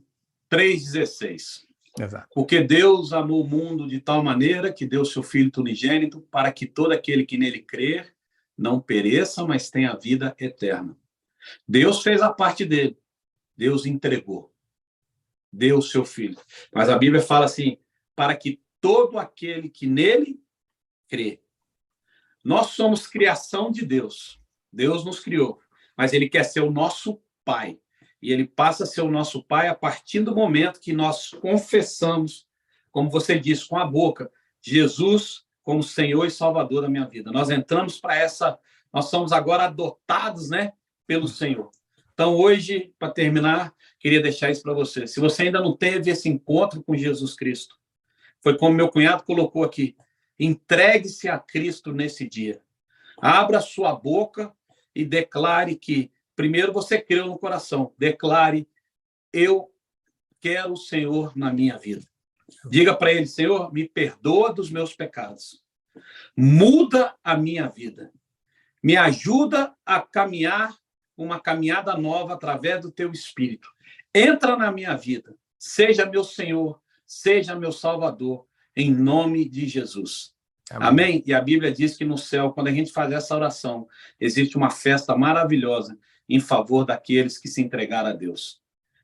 Speaker 2: 3,16.
Speaker 1: Exato.
Speaker 2: Porque Deus amou o mundo de tal maneira que deu seu Filho unigênito para que todo aquele que nele crer não pereça, mas tenha vida eterna. Deus fez a parte dele. Deus entregou. Deu o seu Filho. Mas a Bíblia fala assim, para que todo aquele que nele crê. Nós somos criação de Deus. Deus nos criou. Mas ele quer ser o nosso Pai. E ele passa a ser o nosso Pai a partir do momento que nós confessamos, como você disse, com a boca, Jesus como Senhor e Salvador da minha vida. Nós entramos para nós somos agora adotados, né, pelo Senhor. Então, hoje, para terminar, queria deixar isso para você. Se você ainda não teve esse encontro com Jesus Cristo, foi como meu cunhado colocou aqui, entregue-se a Cristo nesse dia. Abra sua boca e declare que, primeiro, você creu no coração. Declare, eu quero o Senhor na minha vida. Diga para ele, Senhor, me perdoa dos meus pecados. Muda a minha vida. Me ajuda a caminhar uma caminhada nova através do teu Espírito. Entra na minha vida. Seja meu Senhor, seja meu Salvador, em nome de Jesus.
Speaker 1: Amém.
Speaker 2: Amém? E a Bíblia diz que no céu, quando a gente faz essa oração, existe uma festa maravilhosa em favor daqueles que se entregaram a Deus.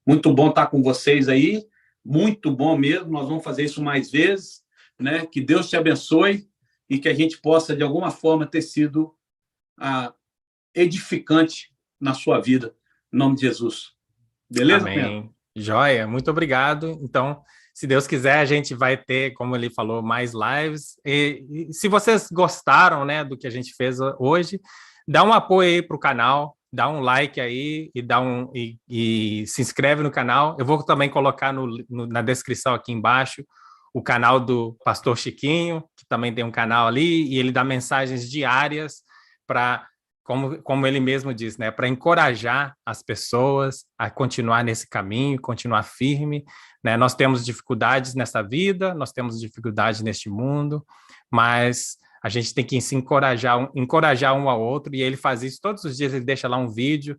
Speaker 2: Muito bom estar com vocês aí, muito bom mesmo, nós vamos fazer isso mais vezes, né? Que Deus te abençoe e que a gente possa, de alguma forma, ter sido edificante na sua vida, em nome de Jesus. Beleza,
Speaker 1: Amém.
Speaker 2: Pedro?
Speaker 1: Joia, muito obrigado. Então, se Deus quiser, a gente vai ter, como ele falou, mais lives. E se vocês gostaram, né, do que a gente fez hoje, dá um apoio aí para o canal, dá um like aí e se inscreve no canal. Eu vou também colocar na descrição aqui embaixo o canal do Pastor Chiquinho, que também tem um canal ali, e ele dá mensagens diárias para, como ele mesmo diz, né, para encorajar as pessoas a continuar nesse caminho, continuar firme, né? Nós temos dificuldades nessa vida, nós temos dificuldades neste mundo, mas a gente tem que se encorajar um ao outro, e ele faz isso todos os dias. Ele deixa lá um vídeo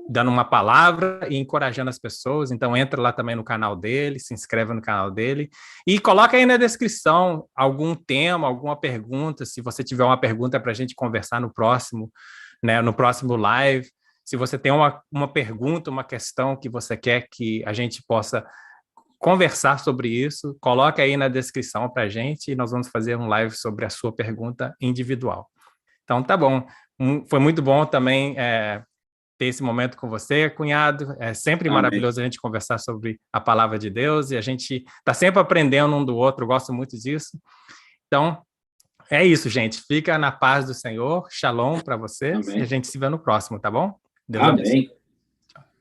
Speaker 1: dando uma palavra e encorajando as pessoas. Então entra lá também no canal dele, se inscreve no canal dele e coloca aí na descrição algum tema, alguma pergunta. Se você tiver uma pergunta para a gente conversar no próximo, né, no próximo live, se você tem uma pergunta, uma questão que você quer que a gente possa conversar sobre isso, coloca aí na descrição para a gente e nós vamos fazer um live sobre a sua pergunta individual. Então tá bom, foi muito bom também ter esse momento com você, cunhado. É sempre
Speaker 2: Amém.
Speaker 1: Maravilhoso a gente conversar sobre a palavra de Deus, e a gente está sempre aprendendo um do outro. Eu gosto muito disso. Então, é isso, gente. Fica na paz do Senhor. Shalom para vocês.
Speaker 2: Amém.
Speaker 1: E a gente se vê no próximo, tá bom?
Speaker 2: Deus abençoe.